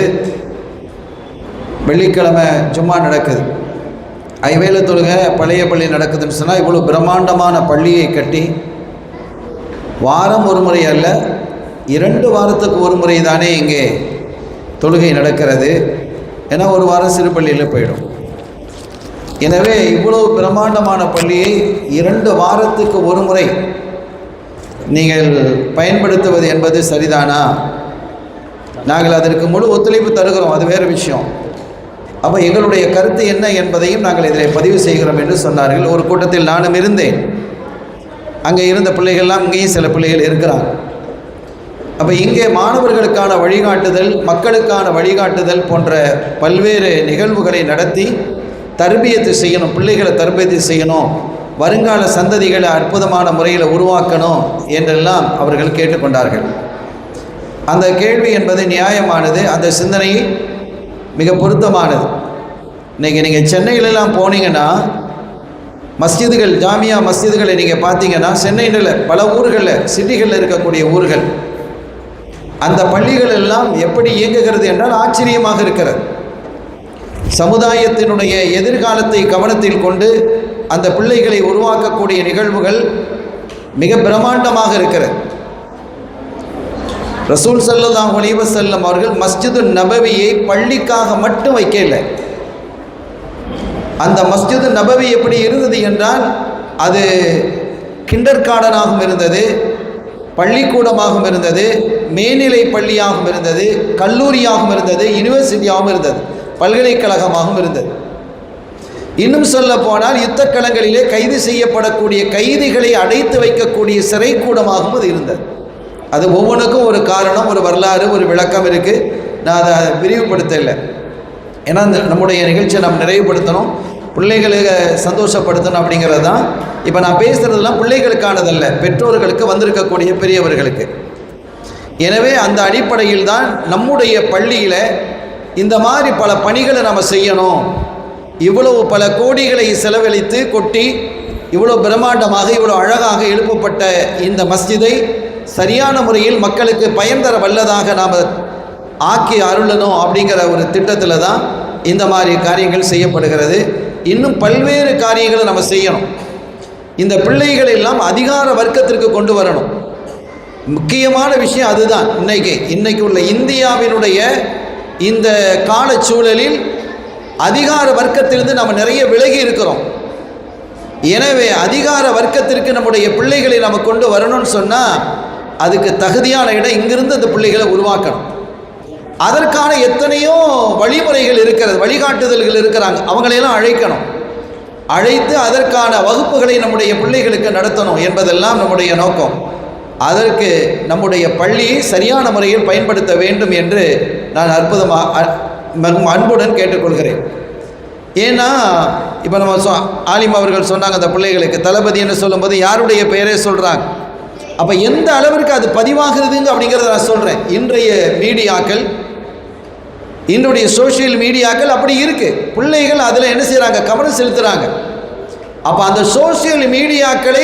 வெள்ளிக்கிழமை ஜும்மா நடக்குது, ஐவேளை தொழுகை பழைய பள்ளி நடக்குதுன்னு சொன்னால் இவ்வளோ பிரம்மாண்டமான பள்ளியை கட்டி வாரம் ஒரு முறை அல்ல 2 வாரத்துக்கு ஒரு முறை தானே இங்கே தொழுகை நடக்கிறது. ஏன்னா ஒரு வாரம் சிறு பள்ளியில் போயிடும். எனவே இவ்வளோ பிரம்மாண்டமான பள்ளியை 2 வாரத்துக்கு ஒரு முறை நீங்கள் பயன்படுத்துவது என்பது சரிதானா? நாங்கள் அதற்கு முழு ஒத்துழைப்பு தருகிறோம், அது வேறு விஷயம். அப்போ எங்களுடைய கருத்து என்ன என்பதையும் நாங்கள் இதில் பதிவு செய்கிறோம் என்று சொன்னார்கள். ஒரு கூட்டத்தில் நானும் இருந்தேன். அங்கே இருந்த பிள்ளைகள்லாம் இங்கேயும் சில பிள்ளைகள் இருக்கிறாங்க. அப்போ இங்கே மாணவர்களுக்கான வழிகாட்டுதல், மக்களுக்கான வழிகாட்டுதல் போன்ற பல்வேறு நிகழ்வுகளை நடத்தி தர்பியத்து செய்யணும், பிள்ளைகளை தர்பியத்து செய்யணும், வருங்கால சந்ததிகளை அற்புதமான முறையில் உருவாக்கணும் என்றெல்லாம் அவர்கள் கேட்டுக்கொண்டார்கள். அந்த கேள்வி என்பது நியாயமானது, அந்த சிந்தனை மிக பொருத்தமானது. இன்றைக்கி நீங்கள் சென்னையிலெல்லாம் போனீங்கன்னா மஸ்ஜிதுகள், ஜாமியா மஸ்ஜிதுகளை நீங்கள் பார்த்தீங்கன்னா சென்னையில் பல ஊர்களில், சிட்டிகளில் இருக்கக்கூடிய ஊர்கள், அந்த பள்ளிகள் எல்லாம் எப்படி இயங்குகிறது என்றால் ஆச்சரியமாக இருக்கிறது. சமுதாயத்தினுடைய எதிர்காலத்தை கவனத்தில் கொண்டு அந்த பிள்ளைகளை உருவாக்கக்கூடிய நிகழ்வுகள் மிக பிரம்மாண்டமாக இருக்கிறது. ரசூல் ஸல்லல்லாஹு அலைஹி வஸல்லம் அவர்கள் மஸ்ஜிது நபவியை பள்ளிக்காக மட்டும் வைக்கல. அந்த மஸ்ஜிது நபவி எப்படி இருந்தது என்றால் அது கிண்டர் கார்டனாகவும் இருந்தது, பள்ளிக்கூடமாகவும் இருந்தது, மேல்நிலை பள்ளியாகவும் இருந்தது, கல்லூரியாகவும் இருந்தது, யூனிவர்சிட்டியாகவும் இருந்தது, பல்கலைக்கழகமாகவும் இருந்தது. இன்னும் சொல்ல போனால் யுத்தக்களங்களிலே கைது செய்யப்படக்கூடிய கைதிகளை அடைத்து வைக்கக்கூடிய சிறைக்கூடமாகவும் அது இருந்தது. அது ஒவ்வொன்றுக்கும் ஒரு காரணம், ஒரு வரலாறு, ஒரு விளக்கம் இருக்குது. நான் அதை விரிவுபடுத்தலை. ஏன்னா நம்முடைய நிகழ்ச்சியை நாம் நிறைவுபடுத்தணும், பிள்ளைகளுக்கு சந்தோஷப்படுத்தணும் அப்படிங்கிறது தான். இப்போ நான் பேசுகிறதுலாம் பிள்ளைகளுக்கானதல்ல, பெற்றோர்களுக்கு வந்திருக்கக்கூடிய பெரியவர்களுக்கு. எனவே அந்த அடிப்படையில் தான் நம்முடைய பள்ளியில் இந்த மாதிரி பல பணிகளை நம்ம செய்யணும். இவ்வளவு பல கோடிகளை செலவழித்து கொட்டி இவ்வளோ பிரம்மாண்டமாக, இவ்வளோ அழகாக எழுப்பப்பட்ட இந்த மஸ்ஜிதை சரியான முறையில் மக்களுக்கு பயன் தர வல்லதாக நாம் ஆக்கி அருளணும் அப்படிங்கிற ஒரு திட்டத்தில் தான் இந்த மாதிரி காரியங்கள் செய்யப்படுகிறது. இன்னும் பல்வேறு காரியங்களை நம்ம செய்யணும். இந்த பிள்ளைகள் எல்லாம் அதிகார வர்க்கத்திற்கு கொண்டு வரணும். முக்கியமான விஷயம் அதுதான். இன்னைக்கு உள்ள இந்தியாவினுடைய இந்த காலச்சூழலில் அதிகார வர்க்கத்திலிருந்து நம்ம நிறைய விலகி இருக்கிறோம். எனவே அதிகார வர்க்கத்திற்கு நம்முடைய பிள்ளைகளை நம்ம கொண்டு வரணும்னு சொன்னால் அதுக்கு தகுதியான இடம் இங்கிருந்து அந்த பிள்ளைகளை உருவாக்கணும். அதற்கான எத்தனையோ வழிமுறைகள் இருக்கிறது, வழிகாட்டுதல்கள் இருக்கிறாங்க. அவங்களையெல்லாம் அழைக்கணும், அழைத்து அதற்கான வகுப்புகளை நம்முடைய பிள்ளைகளுக்கு நடத்தணும் என்பதெல்லாம் நம்முடைய நோக்கம். அதற்கு நம்முடைய பள்ளியை சரியான முறையில் பயன்படுத்த வேண்டும் என்று நான் அன்புடன் கேட்டுக்கொள்கிறேன். ஏன்னா இப்போ நம்ம ஆலிம் அவர்கள் சொன்னாங்க அந்த பிள்ளைகளுக்கு தளபதின்னு சொல்லும்போது யாருடைய பெயரே சொல்கிறாங்க. அப்போ எந்த அளவிற்கு அது பதிவாகிறதுங்க அப்படிங்கிறத நான் சொல்கிறேன். இன்றைய மீடியாக்கள், இன்றைய சோஷியல் மீடியாக்கள் அப்படி இருக்குது. பிள்ளைகள் அதில் என்ன செய்கிறாங்க, கவனம் செலுத்துகிறாங்க. அப்போ அந்த சோஷியல் மீடியாக்களை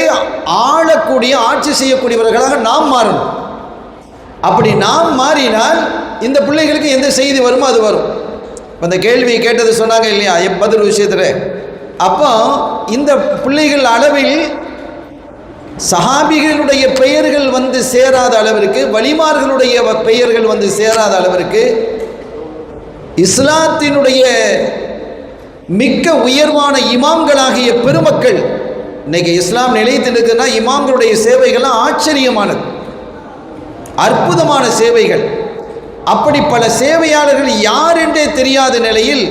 ஆளக்கூடிய, ஆட்சி செய்யக்கூடியவர்களாக நாம் மாறணும். அப்படி நாம் மாறினால் இந்த பிள்ளைகளுக்கு எந்த செய்தி வருமோ அது வரும். அந்த கேள்வி கேட்டது சொன்னாங்க இல்லையா பதில் விஷயத்தில். அப்போ இந்த பிள்ளைகள் அளவில் சஹாபிகளுடைய பெயர்கள் வந்து சேராத அளவிற்கு, வலிமார்களுடைய பெயர்கள் வந்து சேராத அளவிற்கு, இஸ்லாத்தினுடைய மிக்க உயர்வான இமாம்களாகிய பெருமக்கள் இன்னைக்கு இஸ்லாம் நிலைத்து இருக்குன்னா இமாம்களுடைய சேவைகள்லாம் ஆச்சரியமானது, அற்புதமான சேவைகள். அப்படி பல சேவையாளர்கள் யார் என்றே தெரியாத நிலையில்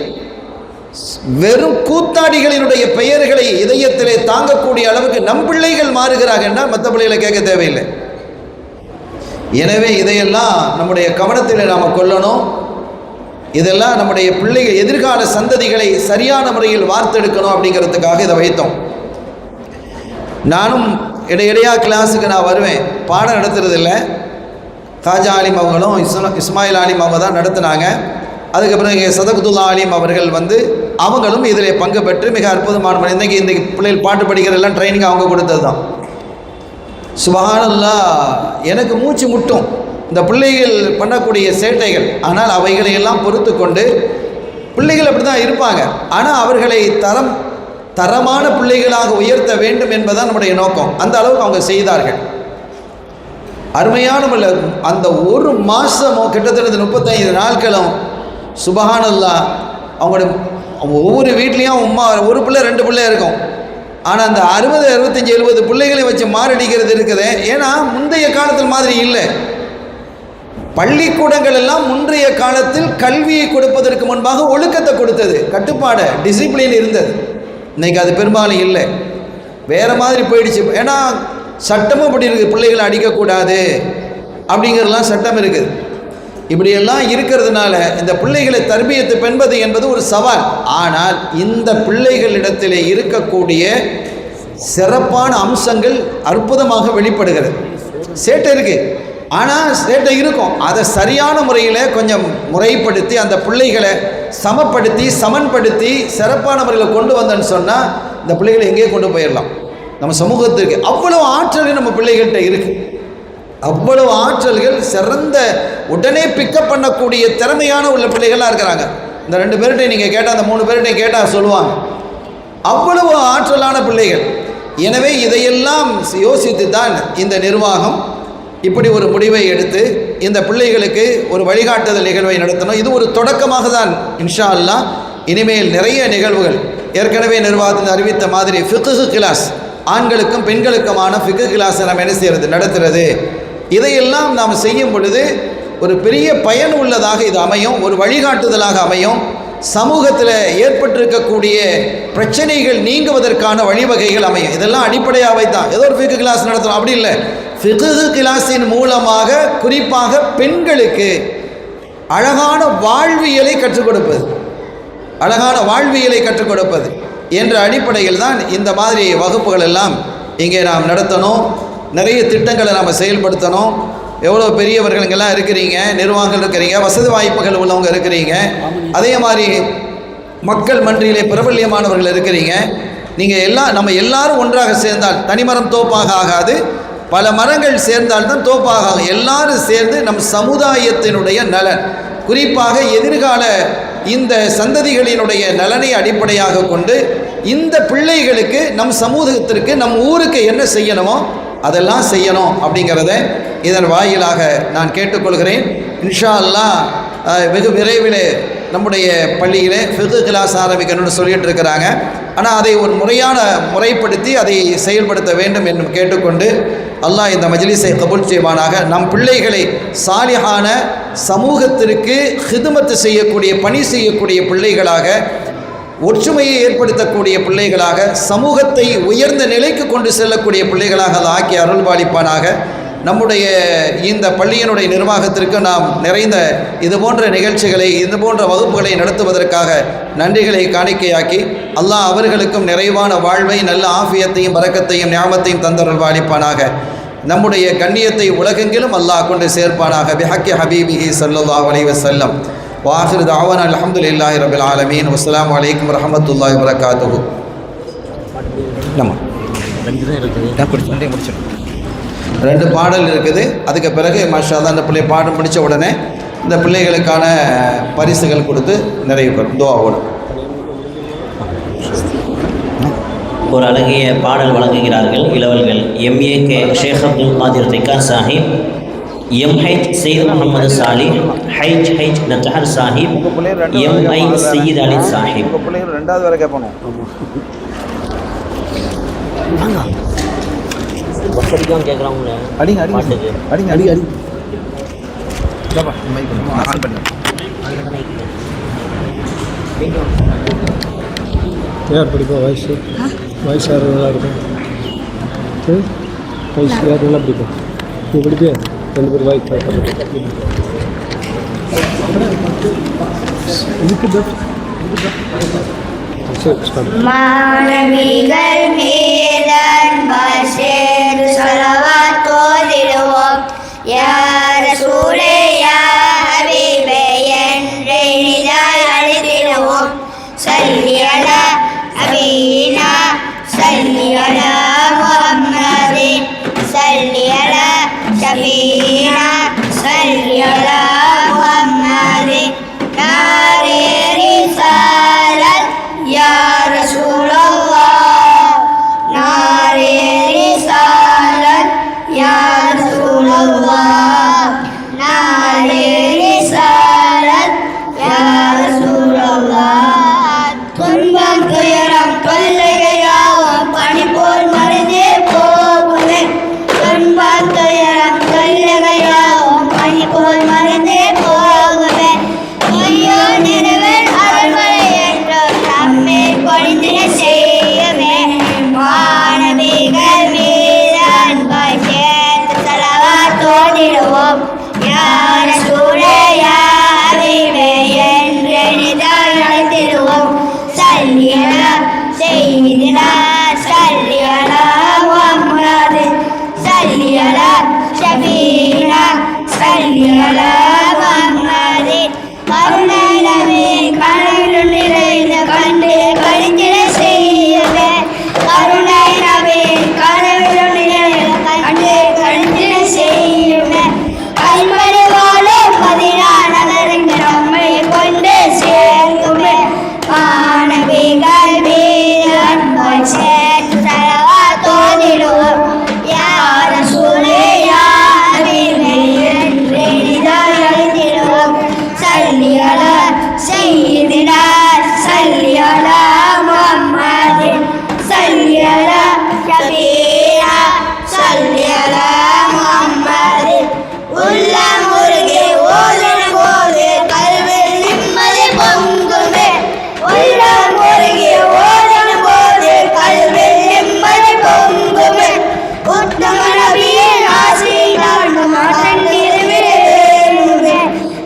வெறும் கூத்தாடிகளினுடைய பெயர்களை இதயத்திலே தாங்கக்கூடிய அளவுக்கு நம் பிள்ளைகள் மாறுகிறார்கள்னா மற்ற பிள்ளைகளை கேட்க தேவையில்லை. எனவே இதையெல்லாம் நம்முடைய கவனத்தில் நாம் கொள்ளணும். இதெல்லாம் நம்முடைய பிள்ளைகள் எதிர்கால சந்ததிகளை சரியான முறையில் வார்த்தெடுக்கணும் அப்படிங்கிறதுக்காக இதை வைத்தோம். நானும் இடையிடையா கிளாஸுக்கு நான் வருவேன், பாடம் நடத்துறதில்லை. காஜா ஆலிம் அவங்களும் இஸ்மாயில் ஆலிம் அவங்க தான் நடத்தினாங்க. அதுக்கப்புறம் இங்கே சதகுத்துல்லா ஆலிம் அவர்கள் வந்து அவங்களும் இதில் பங்கு பெற்று மிக அற்புதமான இன்றைக்கி இந்த பிள்ளைகள் பாட்டு படிக்கிறதெல்லாம் ட்ரைனிங் அவங்க கொடுத்தது தான். சுபஹானல்லாஹ், எனக்கு மூச்சு முட்டும் இந்த பிள்ளைகள் பண்ணக்கூடிய சேட்டைகள். ஆனால் அவைகளையெல்லாம் பொறுத்து கொண்டு பிள்ளைகள் அப்படி தான் இருப்பாங்க. ஆனால் அவர்களை தரமான பிள்ளைகளாக உயர்த்த வேண்டும் என்பதுதான் நம்முடைய நோக்கம். அந்த அளவுக்கு அவங்க செய்தார்கள். அருமையான அந்த ஒரு மாதமோ கிட்டத்தட்ட 35 நாட்களும் சுபஹானல்லாஹ் அவங்களோட ஒவ்வொரு வீட்லேயும் ஒரு பிள்ளை 2 பிள்ளை இருக்கும். ஆனால் அந்த 60, 65, 70 பிள்ளைகளை வச்சு மாரடிக்கிறது இருக்குது. ஏன்னா முந்தைய காலத்தில் மாதிரி இல்லை. பள்ளிக்கூடங்கள் எல்லாம் முன்றைய காலத்தில் கல்வியை கொடுப்பதற்கு முன்பாக ஒழுக்கத்தை கொடுத்தது, கட்டுப்பாடு, டிசிப்ளின் இருந்தது. இன்றைக்கி அது பெரும்பாலும் இல்லை, வேறு மாதிரி போயிடுச்சு. ஏன்னா சட்டமும் இப்படி இருக்குது, பிள்ளைகளை அடிக்கக்கூடாது அப்படிங்கிறதுலாம் சட்டம் இருக்குது. இப்படியெல்லாம் இருக்கிறதுனால இந்த பிள்ளைகளை தர்பியத்து பெண்பது என்பது ஒரு சவால். ஆனால் இந்த பிள்ளைகளிடத்தில் இருக்கக்கூடிய சிறப்பான அம்சங்கள் அற்புதமாக வெளிப்படுகிறது. சேட்டை இருக்குது, ஆனால் சேட்டை இருக்கும். அதை சரியான முறையில் கொஞ்சம் முறைப்படுத்தி அந்த பிள்ளைகளை சமப்படுத்தி சமன்படுத்தி சிறப்பான முறையில் கொண்டு வந்தேன்னு சொன்னால் இந்த பிள்ளைகளை எங்கேயே கொண்டு போயிடலாம். நம்ம சமூகத்திற்கு அவ்வளவு ஆற்றல்கள் நம்ம பிள்ளைகள்கிட்ட இருக்குது. அவ்வளவு ஆற்றல்கள், சிறந்த உடனே பிக்கப் பண்ணக்கூடிய திறமையான உள்ள பிள்ளைகளாக இருக்கிறாங்க. இந்த 2 பேர்கிட்டையும் நீங்கள் கேட்டால், அந்த 3 பேர்கிட்டையும் கேட்டால் சொல்லுவாங்க, அவ்வளவு ஆற்றலான பிள்ளைகள். எனவே இதையெல்லாம் யோசித்து தான் இந்த நிர்வாகம் இப்படி ஒரு முடிவை எடுத்து இந்த பிள்ளைகளுக்கு ஒரு வழிகாட்டுதல் நிகழ்வை நடத்தணும். இது ஒரு தொடக்கமாக தான். இன்ஷா அல்லாஹ் இனிமேல் நிறைய நிகழ்வுகள், ஏற்கனவே நிர்வாகத்தில் அறிவித்த மாதிரி ஃபிக்ஹ் கிளாஸ், ஆண்களுக்கும் பெண்களுக்குமான ஃபிக்ஹ் கிளாஸை நம்ம என்ன செய்கிறது, நடத்துறது. இதையெல்லாம் நாம் செய்யும் பொழுது ஒரு பெரிய பயன் உள்ளதாக இது அமையும், ஒரு வழிகாட்டுதலாக அமையும். சமூகத்தில் ஏற்பட்டிருக்கக்கூடிய பிரச்சனைகள் நீங்குவதற்கான வழிவகைகள் அமையும். இதெல்லாம் அடிப்படையாக வைத்தான் ஏதோ ஒரு ஃபிக்ஹ் கிளாஸ் நடத்தணும் அப்படி இல்லை. ஃபிக்ஹ் கிளாஸின் மூலமாக குறிப்பாக பெண்களுக்கு அழகான வாழ்வியலை கற்றுக் கொடுப்பது, அழகான வாழ்வியலை கற்றுக் கொடுப்பது என்ற அடிப்படையில் தான் இந்த மாதிரி வகுப்புகள் எல்லாம் இங்கே நாம் நடத்தணும். நிறைய திட்டங்களை நாம் செயல்படுத்தணும். எவ்வளோ பெரியவர்கள் இங்கெல்லாம் இருக்கிறீங்க, நிர்வாகங்கள் இருக்கிறீங்க, வசதி வாய்ப்புகள் உள்ளவங்க இருக்கிறீங்க, அதே மாதிரி மக்கள் மன்றிலே பிரபல்யமானவர்கள் இருக்கிறீங்க. நீங்கள் நம்ம எல்லாரும் ஒன்றாக சேர்ந்தால் தனிமரம் தோப்பாக ஆகாது, பல மரங்கள் சேர்ந்தால்தான் தோப்பாக ஆகும். எல்லாரும் சேர்ந்து நம் சமுதாயத்தினுடைய நலன், குறிப்பாக எதிர்கால இந்த சந்ததிகளினுடைய நலனை அடிப்படையாக கொண்டு இந்த பிள்ளைகளுக்கு, நம் சமூகத்திற்கு, நம் ஊருக்கு என்ன செய்யணுமோ அதெல்லாம் செய்யணும் அப்படிங்கிறத இதன் வாயிலாக நான் கேட்டுக்கொள்கிறேன். இன்ஷா அல்லாஹ் வெகு விரைவில் நம்முடைய பள்ளியிலே ஃபிக்ஹ் கிளாஸ் ஆரம்பிக்கணும்னு சொல்லிட்டு இருக்கிறாங்க. ஆனால் அதை ஒரு முறைப்படுத்தி அதை செயல்படுத்த வேண்டும் என்று கேட்டுக்கொண்டு அல்லாஹ் இந்த மஜ்லிஸை கபூல் செய்வானாக. நம் பிள்ளைகளை சாலிஹான சமூகத்திற்கு ஹிதுமத்து செய்யக்கூடிய, பணி செய்யக்கூடிய பிள்ளைகளாக, ஒற்றுமையை ஏற்படுத்தக்கூடிய பிள்ளைகளாக, சமூகத்தை உயர்ந்த நிலைக்கு கொண்டு செல்லக்கூடிய பிள்ளைகளாக அதை ஆக்கி அருள்பாலிப்பானாக. நம்முடைய இந்த பள்ளியினுடைய நிர்வாகத்திற்கு நாம் நிறைந்த இதுபோன்ற நிகழ்ச்சிகளை இதுபோன்ற வகுப்புகளை நடத்துவதற்காக நன்றிகளை காணிக்கையாக்கி அல்லாஹ் அவர்களுக்கும் நிறைவான வாழ்வை நல்ல ஆஃபியத்தையும் பரக்கத்தையும் ஞாபகத்தையும் தந்தருள் வாழிப்பானாக. நம்முடைய கண்ணியத்தை உலகெங்கிலும் அல்லாஹ் கொண்டு சேர்ப்பானாக. பிஹக்கி ஹபீபிஹி ஸல்லல்லாஹு அலைஹி வஸல்லம். வாஹிரு தஅவானா அல்ஹம்துலில்லாஹி ரப்பில் ஆலமீன். வஸ்ஸலாமு அலைக்கும் வரஹ்மத்துல்லாஹி வபரகாத்துஹு. நம்ம 2 பாடல் இருக்குது. அதுக்கு பிறகு மாஷா அல்லாஹ் அந்த பிள்ளை பாடம் முடித்த உடனே இந்த பிள்ளைகளுக்கான பரிசுகள் கொடுத்து நிறைவு பெறும் துஆவோடு. ஒரு அழகிய பாடல் வழங்குகிறார்கள் இளவல்கள் MAK ஷேக் அப்துல் காதிர் திக்கார் சாஹிப், MH சையத் முகமது சாலிஹ், HH நஜஹர் சாஹிப், MI சையத் அலி சாஹிப். பிள்ளைங்க 2வது வரை கேட்பணும். வசதிக்கும் கேட்குறாங்களே அடிங்க அடிங்க பாட்டுக்கு அடிங்க அடி அடி ஆன் பண்ணு. யார் படிப்பா? வயசு யார் நல்லா இருக்கும்? வயசு யார் நல்லா பிடிக்கும்? நீ படிப்பியா? 2 பேர் வாய்ஸ் மாணவிகள் மீதன் பஷேர் ஸலவாத் ஓதிடுவோம். யா ரசூலே யா ஹபீபே என்று நிதாய் அழைத்திடுவோம். ஸல்லி அலா ஹபீனா ஸல்லி அலா முஹம்மதின் ஸல்லி அலா ஷபீனா ஸல்லி அலா முஹம்மதின் நாரே ரிசாலத் யா ரசூலல்லாஹ் நாரே ரிசாலத் யா ரசூலல்லாஹ் நாரே ரிசாலத் யா ரசூலல்லாஹ். துன்பம் துயரம் தொல்லையாவும் பனி போல் மறைந்தே போகுமே. துன்பம் துயரம் தொல்லையாவும் பனி போல் மறைந்தே போகுமே. ஐயோ நினைவன் அருள்மலை என்றும் நம்மை பொழிந்திட செய்யுமே. மாணவிகள் மீது அன்பாய் சேர்த்து ஸலவாத் ஓதிடுவோம். யா ரசூலே யா ஹபீபே என்று நிதாய் அழைத்திடுவோம். ஸல்லி அலா சய்யிதினா ஸல்லி அலா முஹம்மதின் ஸல்லி அலா ஷபீனா ஸல்லி அலா முஹம்மதின். கருணை நபி கனவிலும் நிறைந்த கண்டு கழிந்திட செய்யுமே. கருணை நபி கனவிலும் நிறைந்த கண்டு கழிந்திட செய்யுமே. கல்வழி வாழும் மதீனா நகருக்கு நம்மை கொண்டு சேர்க்குமே. மாணவிகள் மீது அன்பாய் சேர்த்து ஸலவாத் ஓதிடுவோம். யா ரசூலே யா ஹபீபே என்று நிதாய் அழைத்திடுவோம். ஸல்லி அலா சய்யிதினா ஸல்லி அலா முஹம்மதின் ஸல்லி அலா ஷபீனா ஸல்லி அலா முஹம்மதின். உள்ளம் உருகி ஓதிடும் போது கல்வில் நிம்மதி பொங்குமே. உள்ளம் உருகி ஓதிடும் போது கல்வில் நிம்மதி பொங்குமே. உத்தம நபியின் ஆசி நாடும் அடங்கிடுமே.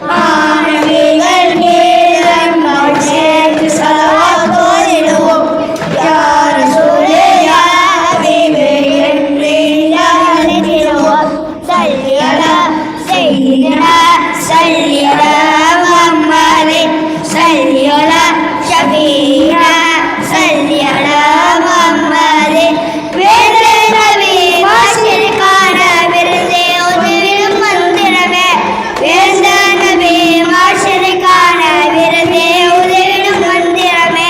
மாணவிகள் மீது அன்பாய் சேர்த்து ஸலவாத் ஓதிடுவோம். யா ரசூலே யா ஹபீபே என்று நிதாய் அழைத்திடுவோம். ஸல்லி அலா சய்யிதினா ஸல்லி அலா முஹம்மதின் ஸல்லி அலா ஷபீனா ஸல்லி அலா முஹம்மதின். வேந்தே நபி வாசலுக்கான விருந்தே உதவிடும் மந்திரமே. வேந்தே நபி வாசலுக்கான விருந்தே உதவிடும் மந்திரமே.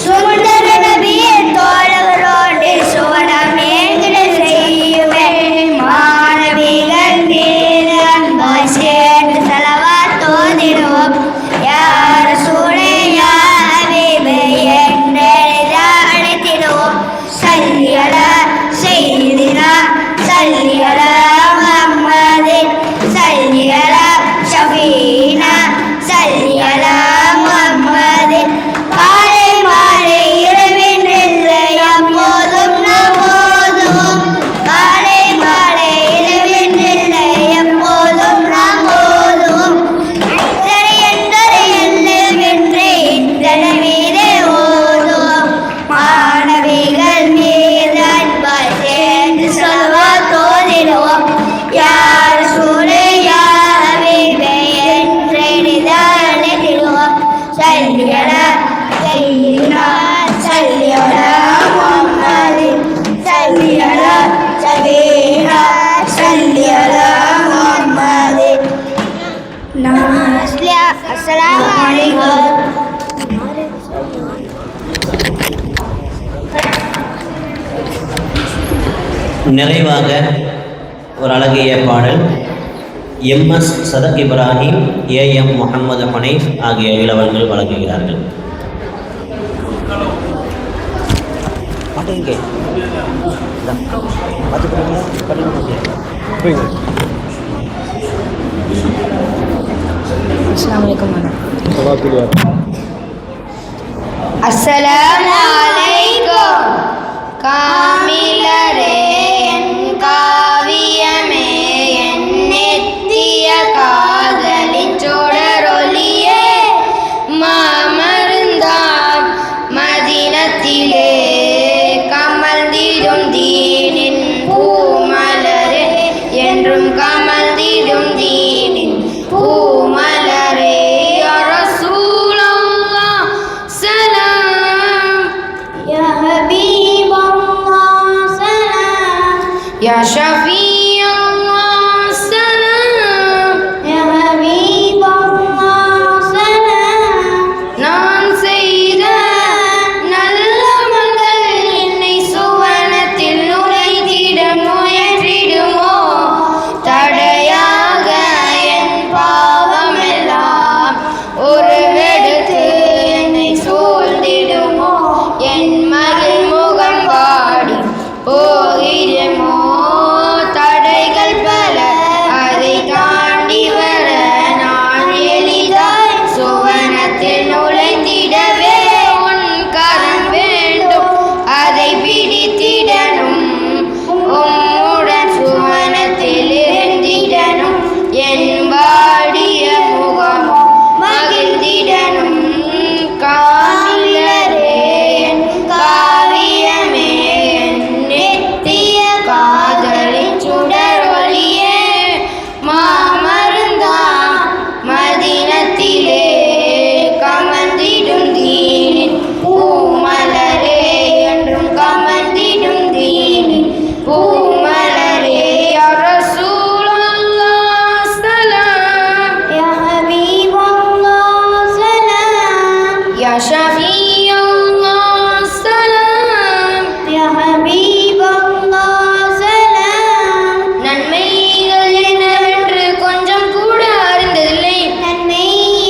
சுந்தர நபியின் தோழர்களோடு சுவனம் ஏங்கிட செய்யுமே. மாணவிகள் மீது அன்பாய் சேர்த்து ஸலவாத் நிறைவாக ஒரு அழகிய பாடல் எம்எஸ் சதக் இப்ராஹிம், ஏஎம் முகமது ஹனீஃப் ஆகிய இளவர்கள் வழங்குகிறார்கள். அஸ்ஸலாமு அலைக்கும். காமிலரே என் காவியமே, என் நெத்திய காதலின் சுடரொளியே, மாமருந்தாம் மதினத்திலே கமழ்ந்திடும் தீனின் பூமலரே, என்றும் கமழ்ந்திடும் தீனின் பூமலரே. யா ரசூலல்லாஹ் சலாம், யா ஹபீபல்லாஹ் சலாம், யா ஷஃபீஅல்லாஹ் சலாம், யா ஹபீபல்லாஹ் சலாம். நான் செய்த நல்லமல்கள் என்னை சுவனத்தில் நுழைத்திட முயன்றிடுமோ, தடையாக என் பாவமெல்லாம் உருவெடுத்து என்னை சூழ்ந்திடுமோ, என் மகிழ் முகம் வாடி போகிடுமோ, தடைகள் பல அதை தாண்டி வர நான் எளிதாய் சுவனத்தில் நுழைந்திடவே உன் கரம் வேண்டும், அதை பிடித்திடணும், உம்முடன் சுவனத்தில் இருந்திடணும், என் வாடிய முகம் மகிழ்ந்திடணும். காமிலரே என் காவியமே, என் நெத்திய காதலின் சுடரொளியே, மாமருந்தாம் மதினத்திலே கமழ்ந்திடும் தீனின் பூமலரே, என்றும் கமழ்ந்திடும் தீனின் பூமலரே. யா ரசூலல்லாஹ் சலாம், யா ஹபீபல்லாஹ் சலாம், யா ஷஃபீஅல்லாஹ் சலாம், யா ஹபீபல்லாஹ் சலாம். நன்மைகள் என்னவென்று கொஞ்சம் கூட அறிந்ததில்லை, நன்மை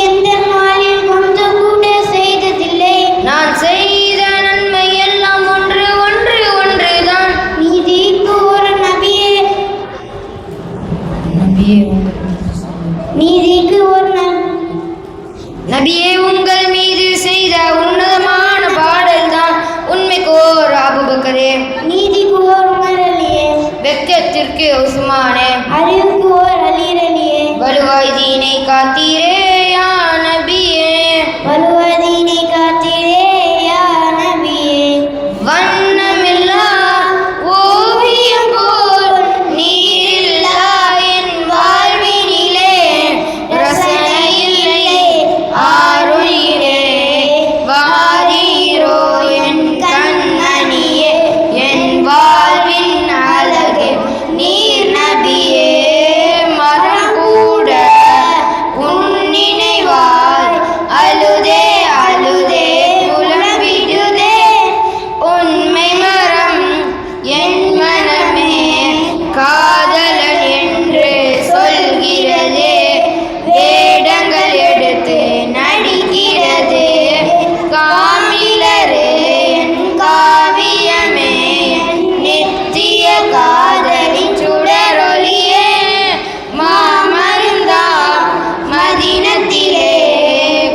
எந்த நாளில் கொஞ்சம் கூட செய்ததில்லை, நான் செய்த நன்மை எல்லாம் ஒன்று ஒன்று ஒன்றுதான். நீதிக்கு ஒரு நபியே, நீதிக்கு ஒரு நபியே உங்கள் மீது செய்த உன்னதமான பாடல் தான் உண்மைக்கு ஓர் அபூபக்கரே, நீதிக்கு ஓர் உமர் அலியே, வெட்கத்திற்கு உஸ்மானே, அறிவுக்கு ஓர் அலிரலியே, வலுவாய் தீனை காத்தீரே யா நபியே, வலுவாய் தீனை காத்தீரே யா நபியே. வண்ணமில்லா ஓவியம் போல் நீரில்லா என் வாழ்வினிலே, ரசனை இல்லை ஆருயிரே, வாரீரோ என் கண்மணியே, என் வாழ்வின் அழகே நீர் நபியே. மரம் கூட உன் நினைவால் அழுதே அழுதே புலம்பிடுதே, உண்மை மரம் என் மனமே காதலன் என்று சொல்கிறதே, வேடங்கள் எடுத்து நடிக்கிறது. காமிலரே என் காவியமே, என் நித்திய காதலின் சுடரொளியே, மாமருந்தாம் மதினத்திலே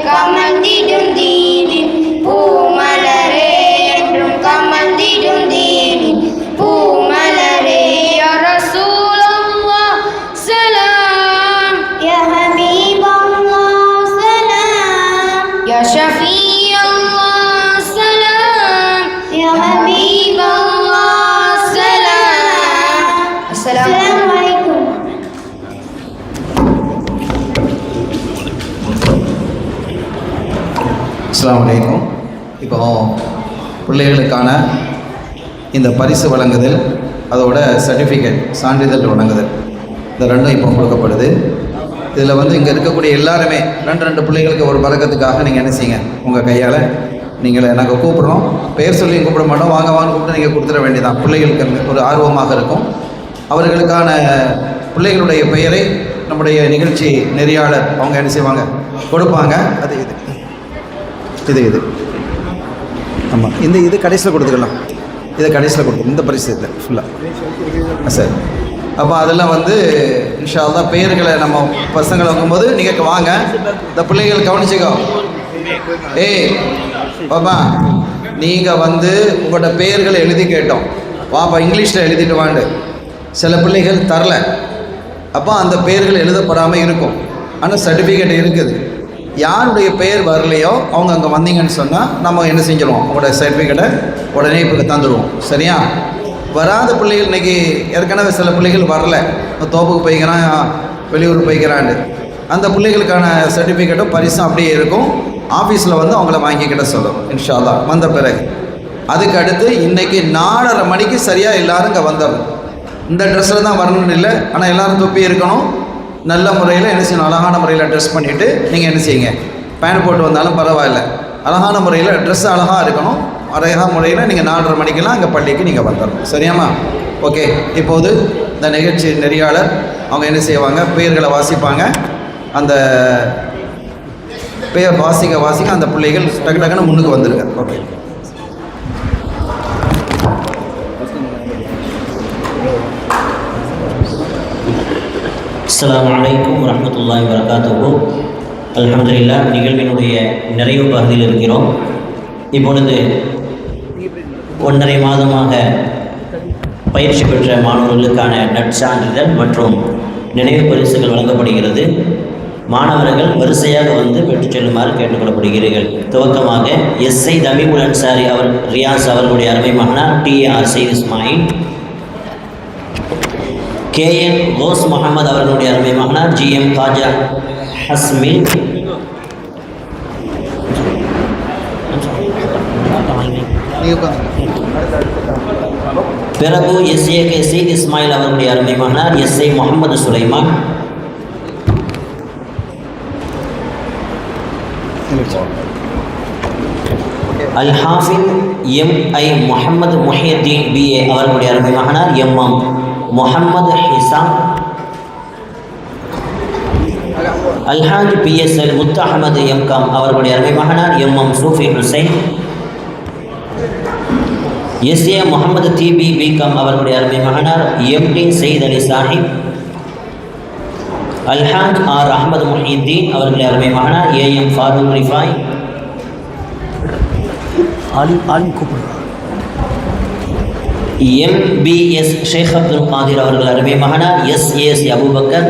கமழ்ந்திடும் தீனின் பூமலரே, என்றும் கமழ்ந்திடும் தீனின் பூமலரே. யா ரசூலல்லாஹ் சலாம், யா ஹபீபல்லாஹ் சலாம், யா ஷஃபீஅல்லாஹ் சலாம், யா ஹபீபல்லாஹ் சலாம். அஸ்ஸலாமு அலைக்கும். அஸ்ஸலாமு அலைக்கும். இப்போ பிள்ளைகளுக்கான இந்த பரிசு வழங்குதல், அதோட சர்டிஃபிகேட் சான்றிதழ் வழங்குதல், இந்த ரெண்டும் இப்போ கொடுக்கப்படுது. இதில் வந்து இங்கே இருக்கக்கூடிய எல்லாருமே ரெண்டு பிள்ளைகளுக்கு ஒரு பறக்கத்துக்காக நீங்கள் என்ன செய்யுங்க, உங்கள் கையால் நீங்கள் நாங்கள் கூப்பிட்றோம், பெயர் சொல்லி கூப்பிட மாட்டோம், வாங்க கூப்பிட்டு நீங்கள் கொடுத்துட வேண்டியதான். பிள்ளைகளுக்கு ஒரு ஆர்வமாக இருக்கும். அவர்களுக்கான பிள்ளைகளுடைய பெயரை நம்முடைய நிகழ்ச்சி நெறியாளர் அவங்க என்ன செய்வாங்க, கொடுப்பாங்க. அது இது ஆமாம், இது கடைசியில் கொடுத்துக்கலாம். இதை கடைசியில் கொடுத்துருங்க, இந்த பரிசு இல்லை ஃபுல்லாக. சரி, அப்போ அதெல்லாம் வந்து இன்ஷா அல்லாஹ் பெயர்களை நம்ம பசங்களை வைக்கும்போது நீங்கள் வாங்க, இந்த பிள்ளைகள் கவனிச்சுக்கோ. ஏய் பாப்பா, நீங்கள் வந்து உங்களோட பெயர்களை எழுதி கேட்டோம், பாப்பா இங்கிலீஷில் எழுதிட்டு வாண்டு. சில பிள்ளைகள் தரல, அப்போ அந்த பெயர்கள் எழுதப்படாமல் இருக்கும், ஆனால் சர்டிஃபிகேட் இருக்குது. யாருடைய பெயர் வரலையோ அவங்க அங்கே வந்தீங்கன்னு சொன்னால் நம்ம என்ன செஞ்சிடுவோம், உங்களோட சர்டிஃபிகேட்டை உடனே இப்போ தந்துடுவோம். சரியா? வராத பிள்ளைகள் இன்றைக்கி ஏற்கனவே சில பிள்ளைகள் வரல, தோப்புக்கு போய்க்கிறான், வெளியூர் போய்க்கிறான்னு, அந்த பிள்ளைகளுக்கான சர்டிஃபிகேட்டும் பரிசும் அப்படியே இருக்கும். ஆஃபீஸில் வந்து அவங்கள வாங்கிக்கிட்ட சொல்லுவோம் இன்ஷா அல்லாஹ். வந்த பிறகு அதுக்கு அடுத்து இன்றைக்கி 4:30 மணிக்கு சரியாக எல்லோரும் இங்கே வந்துடணும். இந்த ட்ரெஸ்ஸில் தான் வரணும்னு இல்லை, ஆனால் எல்லோரும் தொப்பி இருக்கணும். நல்ல முறையில் என்ன செய்யணும், அழகான முறையில் ட்ரெஸ் பண்ணிவிட்டு நீங்கள் என்ன செய்யுங்க, பேண்ட் போட்டு வந்தாலும் பரவாயில்ல, அழகான முறையில் ட்ரெஸ் அழகாக இருக்கணும். அழகான முறையில் நீங்கள் 4:30 மணிக்கெல்லாம் அங்கே பள்ளிக்கு நீங்கள் வந்துடணும். சரியாம்மா? ஓகே. இப்போது இந்த நிகழ்ச்சி நெறியாளர் அவங்க என்ன செய்வாங்க, பெயர்களை வாசிப்பாங்க. அந்த பெயர் வாசிக்க அந்த பிள்ளைகள் டக்குன்னு முன்னுக்கு வந்துருங்க. ஓகே. அஸ்ஸலாமு அலைக்கும் வரஹ்மத்துல்லாஹி வபரகாத்துஹு. அல்ஹம்துலில்லாஹ், நிகழ்வினுடைய நிறைவு பகுதியில் இருக்கிறோம். இப்பொழுது 1.5 மாதமாக பயிற்சி பெற்ற மாணவர்களுக்கான நற்சான்றிதழ் மற்றும் நினைவு பரிசுகள் வழங்கப்படுகிறது. மாணவர்கள் வரிசையாக வந்து பெற்றுச் செல்லுமாறு கேட்டுக்கொள்ளப்படுகிறீர்கள். துவக்கமாக எஸ்ஐ தமிமுல் அன்சாரி ரியாஸ் அவர்களுடைய அருமை மகனார் TAR சையத் இஸ்மாயில், KN கோஸ் முகமது அவர்களுடைய அருமை மகனார் GM காஜா ஹஸ்மின், பிறகு SAK சையத் இஸ்மாயில் அவர்களுடைய அருமை மகனார் SI Mohammed Sulaiman, அல்-ஹாஃபில் MI Muhammad Muhiyuddin BA அவர்களுடைய அருமை மகனார் MM முஹம்மது ஹிசாம், அல்ஹாஜ் PSL முத்து அஹமது MCom அவர்களுடைய அருமை மகனார் MM சூஃபி Hussain, SA Muhammad TB BCom அவர்களுடைய அருமை மகனார் MD சயீத் அலி சாஹிப், அல்ஹாஜ் R அஹமது முஹியுத்தீன் அவர்களுடைய அருமை மகனார் AM ஃபாரூக் ரிஃபாய், MBS ஷேக் அப்துல் காதிர் அவர்கள் அருமை மகனார் SAC அபூபக்கர்,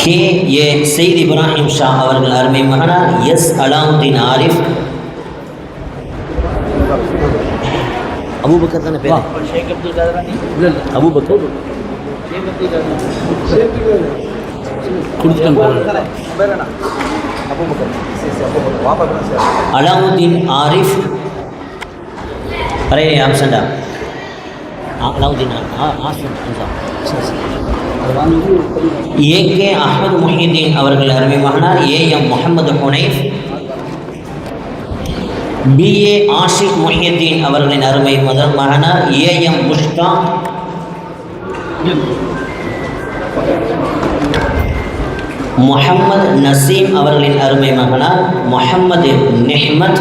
KA சையத் இப்ராஹிம் ஷா அவர்கள் அருமை மகனார் S அலாவுதீன் ஆரிஃப், அபூபக்கர் தானே பேர், அபூபக்கர் அலாவுதீன் ஆரிஃப், அரே ஆப்சண்டா அலாவுதீன் AK அஹமது முஹியுத்தீன் அவர்கள் அருமை மகனார் AM முஹம்மது ஹுனைஃப், BA ஆஷிக் முஹியுத்தீன் அவர்களின் அருமை மகனார் AM முஷ்தாக், முஹம்மது நசீம் அவர்களின் அருமை மகனார் முஹம்மது நிஹ்மத்,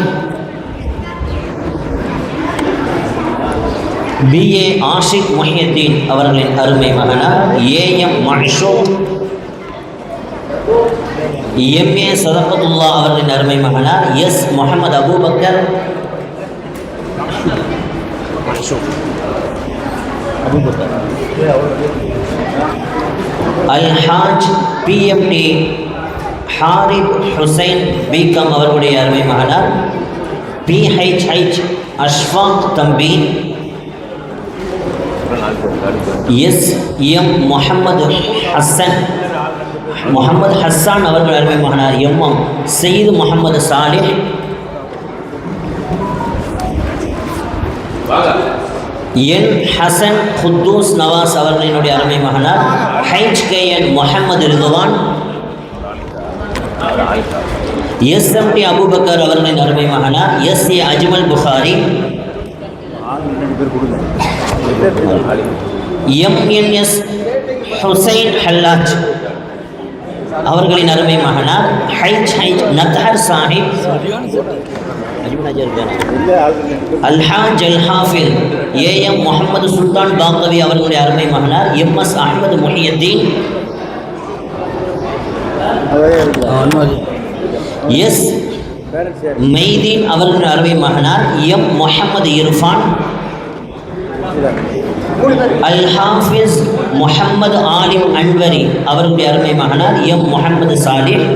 BA ஆஷிக் முஹியுத்தீன் அவர்களின் அருமை மகனார் AM மஹ்ஷூம், MA சதகத்துல்லா அவர்களின் அருமை மகனார் S Muhammad Abubakar, Alhaj PMD Harif Hussain BCom அவர்களுடைய அருமை மகனார் PHH அஷ்ஃபாக் தம்பி, SM முஹம்மது ஹஸ்ஸான் அவர்கள் அருமை மகனார் MM சயீத் முஹம்மது சாலிஹ், என் ஹசன் குத்தூஸ் நவாஸ் அவர்களினுடைய அருமை மகனார் HKN முஹம்மது ரிதுவான். SMT அபூபக்கர் அவர்களின் அருமை மகனார் SA அஜ்மல் புகாரி. MNS ஹுசைன் ஹல்லாஜ் அவர்களின் அருமை மகனார் HH நத்ஹர் சாஹிப். அல்ஹாஜ் அல் ஹாஃபில் AM முஹம்மது சுல்தான் பாக்கவி அவர்களுடைய அருமை மகனார் MS அஹ்மது முஹியுத்தீன். எஸ் மெய்தீன் அவர்களுடைய அருமை மகனார் M முஹம்மது இர்ஃபான். அல் ஹாஃபிஸ் முஹம்மது ஆலிம் அன்வரி அவர்களுடைய அருமை மகனார் M முஹம்மது சாலிஹ்.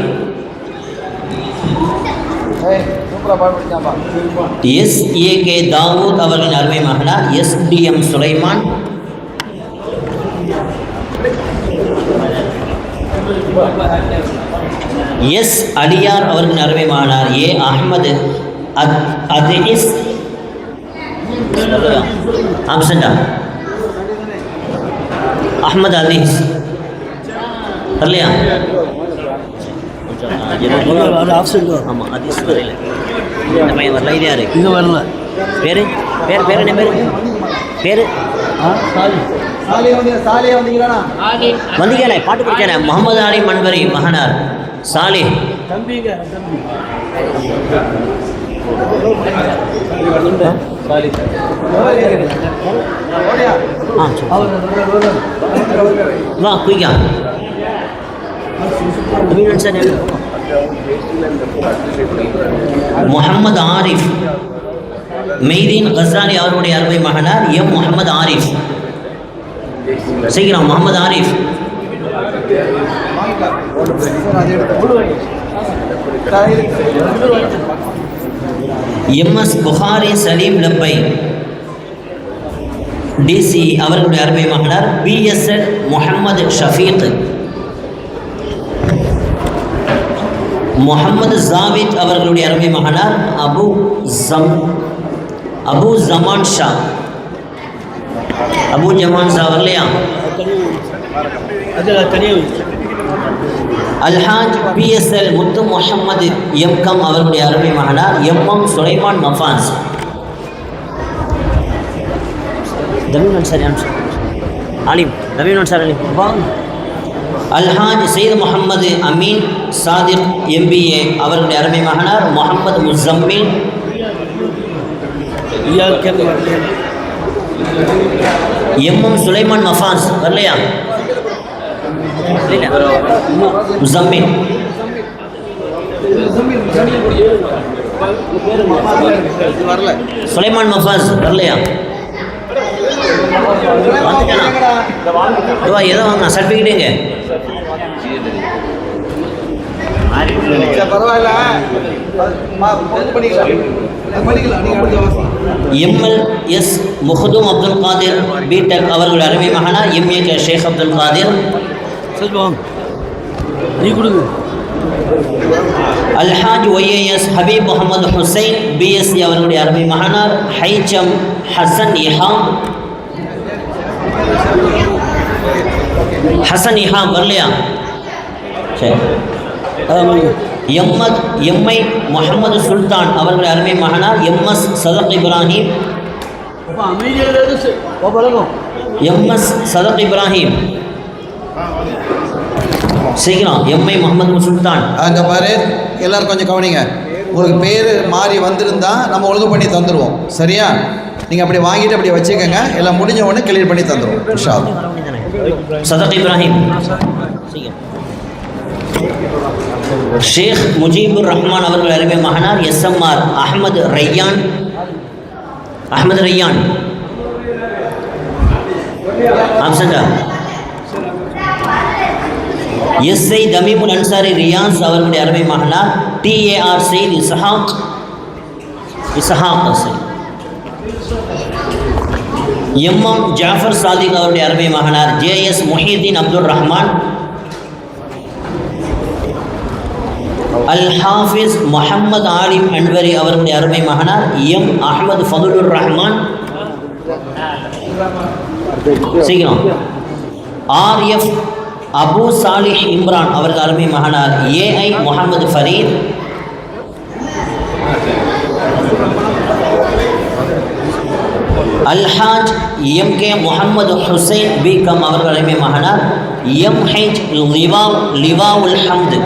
SAK தாவூத் அவர்களின் அருமை மகனார் SDM சுலைமான். எஸ் அலியார் அவர்களின் அருமை மகனார் A அஹ்மது அதிஸ். ஆப்சண்டா அஹ்மது அதீஸ் வரலையா? ஆமாம் அதீஸ் வரையில இந்த பையன் வரல. இது யாரு? இது வரல. பேர் பேர் பேர் என்ன பேர்? பேர் வந்தீங்கண்ணே, பாட்டு பிடிச்சேனே. முகமது அலி மன்வரி மகனார் சாலிஹ். வா குயிக்கா. முஹம்மது ஆரிஃப் மெய்தீன் கசாலி அவருடைய அருமை மகனார் M முஹம்மது ஆரிஃப். சீக்கிரம் முஹம்மது ஆரிஃப். MS புகாரி சலீம் லப்பை DC அவர்களுடைய அருமை மகனார் BSL முஹம்மது ஷஃபீக். முஹம்மது ஜாவித் அவர்களுடைய அருமை மகனார் அபு ஜமான் ஷா. அபு ஜமான் ஷா வரலையா? அல்ஹாஜ் PSL முத்து முஹம்மது எம்கம் அவர்களுடைய அருமை மகனார் MM சுலைமான் மஃபான்ஸ். தமிழ் சார் ஆலிம் தமிழ் சார் அலிம். அல்ஹாஜ் சையத் முஹம்மது அமீன் சாதிக் MBA அவர்களுடைய அருமை மகனார் முஹம்மது முஸம்மில். MM சுலைமான் மஃபான்ஸ் வரலையா? முஸம்மில். சுலைமான் மஃபாஸ் வரலையா? எதோ வாங்க சர்டிஃபிகேட்டுங்க. MLS முஹதும் அப்துல் காதிர் BTech அவர்களுடைய அருமை மகனார் MAK ஷேக் அப்துல் காதிர். அல்ஹாஜ் YAS ஹபீப் முகமது ஹுசைன் BSc அவர்களுடைய அருமை மகனார் HM ஹசன் இஹாம். ஹசன் இஹாம் வரலையா? சரி. MI முஹம்மது சுல்தான் அவர்களுடைய அருமை மகனார் MS சதக் இப்ராஹிம். MS சதக் இப்ராஹிம். சீக்கிரம் MI முஹம்மது சுல்தான். அங்கே பாரு, எல்லோரும் கொஞ்சம் கவனிங்க. உங்களுக்கு பேர் மாறி வந்திருந்தா நம்ம ஒழுங்கு பண்ணி தந்துடுவோம். சரியா? நீங்கள் அப்படி வாங்கிட்டு அப்படி வச்சுக்கோங்க. எல்லாம் முடிஞ்ச உடனே கிளியர் பண்ணி தந்துடுவோம் இன்ஷா அல்லாஹ். சதக் இப்ராஹிம். ஷேக் முஜீபுர் ரஹ்மான் அவர்கள் அருமை மகனார் SMR அஹ்மது ரையான். ஆப்சண்டா SI தமீமுல் அன்சாரி ரியாஸ் அவர்களுடைய அருமை மகனார் TAR சையத் இஸ்ஹாக். MM ஜாஃபர் சாதிக் அவருடைய அருமை மகனார் JS முஹியுத்தீன் அப்துல் ரஹ்மான். அல் ஹாஃபிஸ் முஹம்மது ஆலிம் அன்வரி அவர்களுடைய அருமை மகனார் M அஹ்மது ஃபதுலுர் ரஹ்மான். சீக்கிரம். ஆர்எஃப் அபு சாலிஹ் இம்ரான் அவர்கள் அருமை மகனார் AI Mohamed Fareed. Alhaj MK Mohamed Hussain BCom அவர்கள் அருமை மகனார் எம்ஹெச் லிவாவுல் ஹம்து.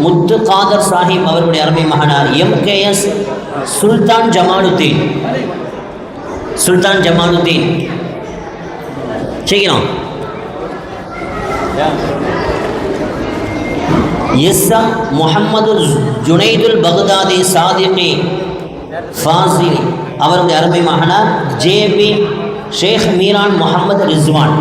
முத்து காதர் சாஹிப் அவர்களுடைய அருமை மகனார் எம்கேஎஸ் சுல்தான் ஜமாலுத்தீன். சீக்கிரம். எஸ்எம் முஹம்மது ஜுனைதுல் பக்தாதி சாதிகி ஃபாசிலி அவருடைய அருமை மகனார் ஜேபி ஷேக் மீரான் முகமது ரிஸ்வான்.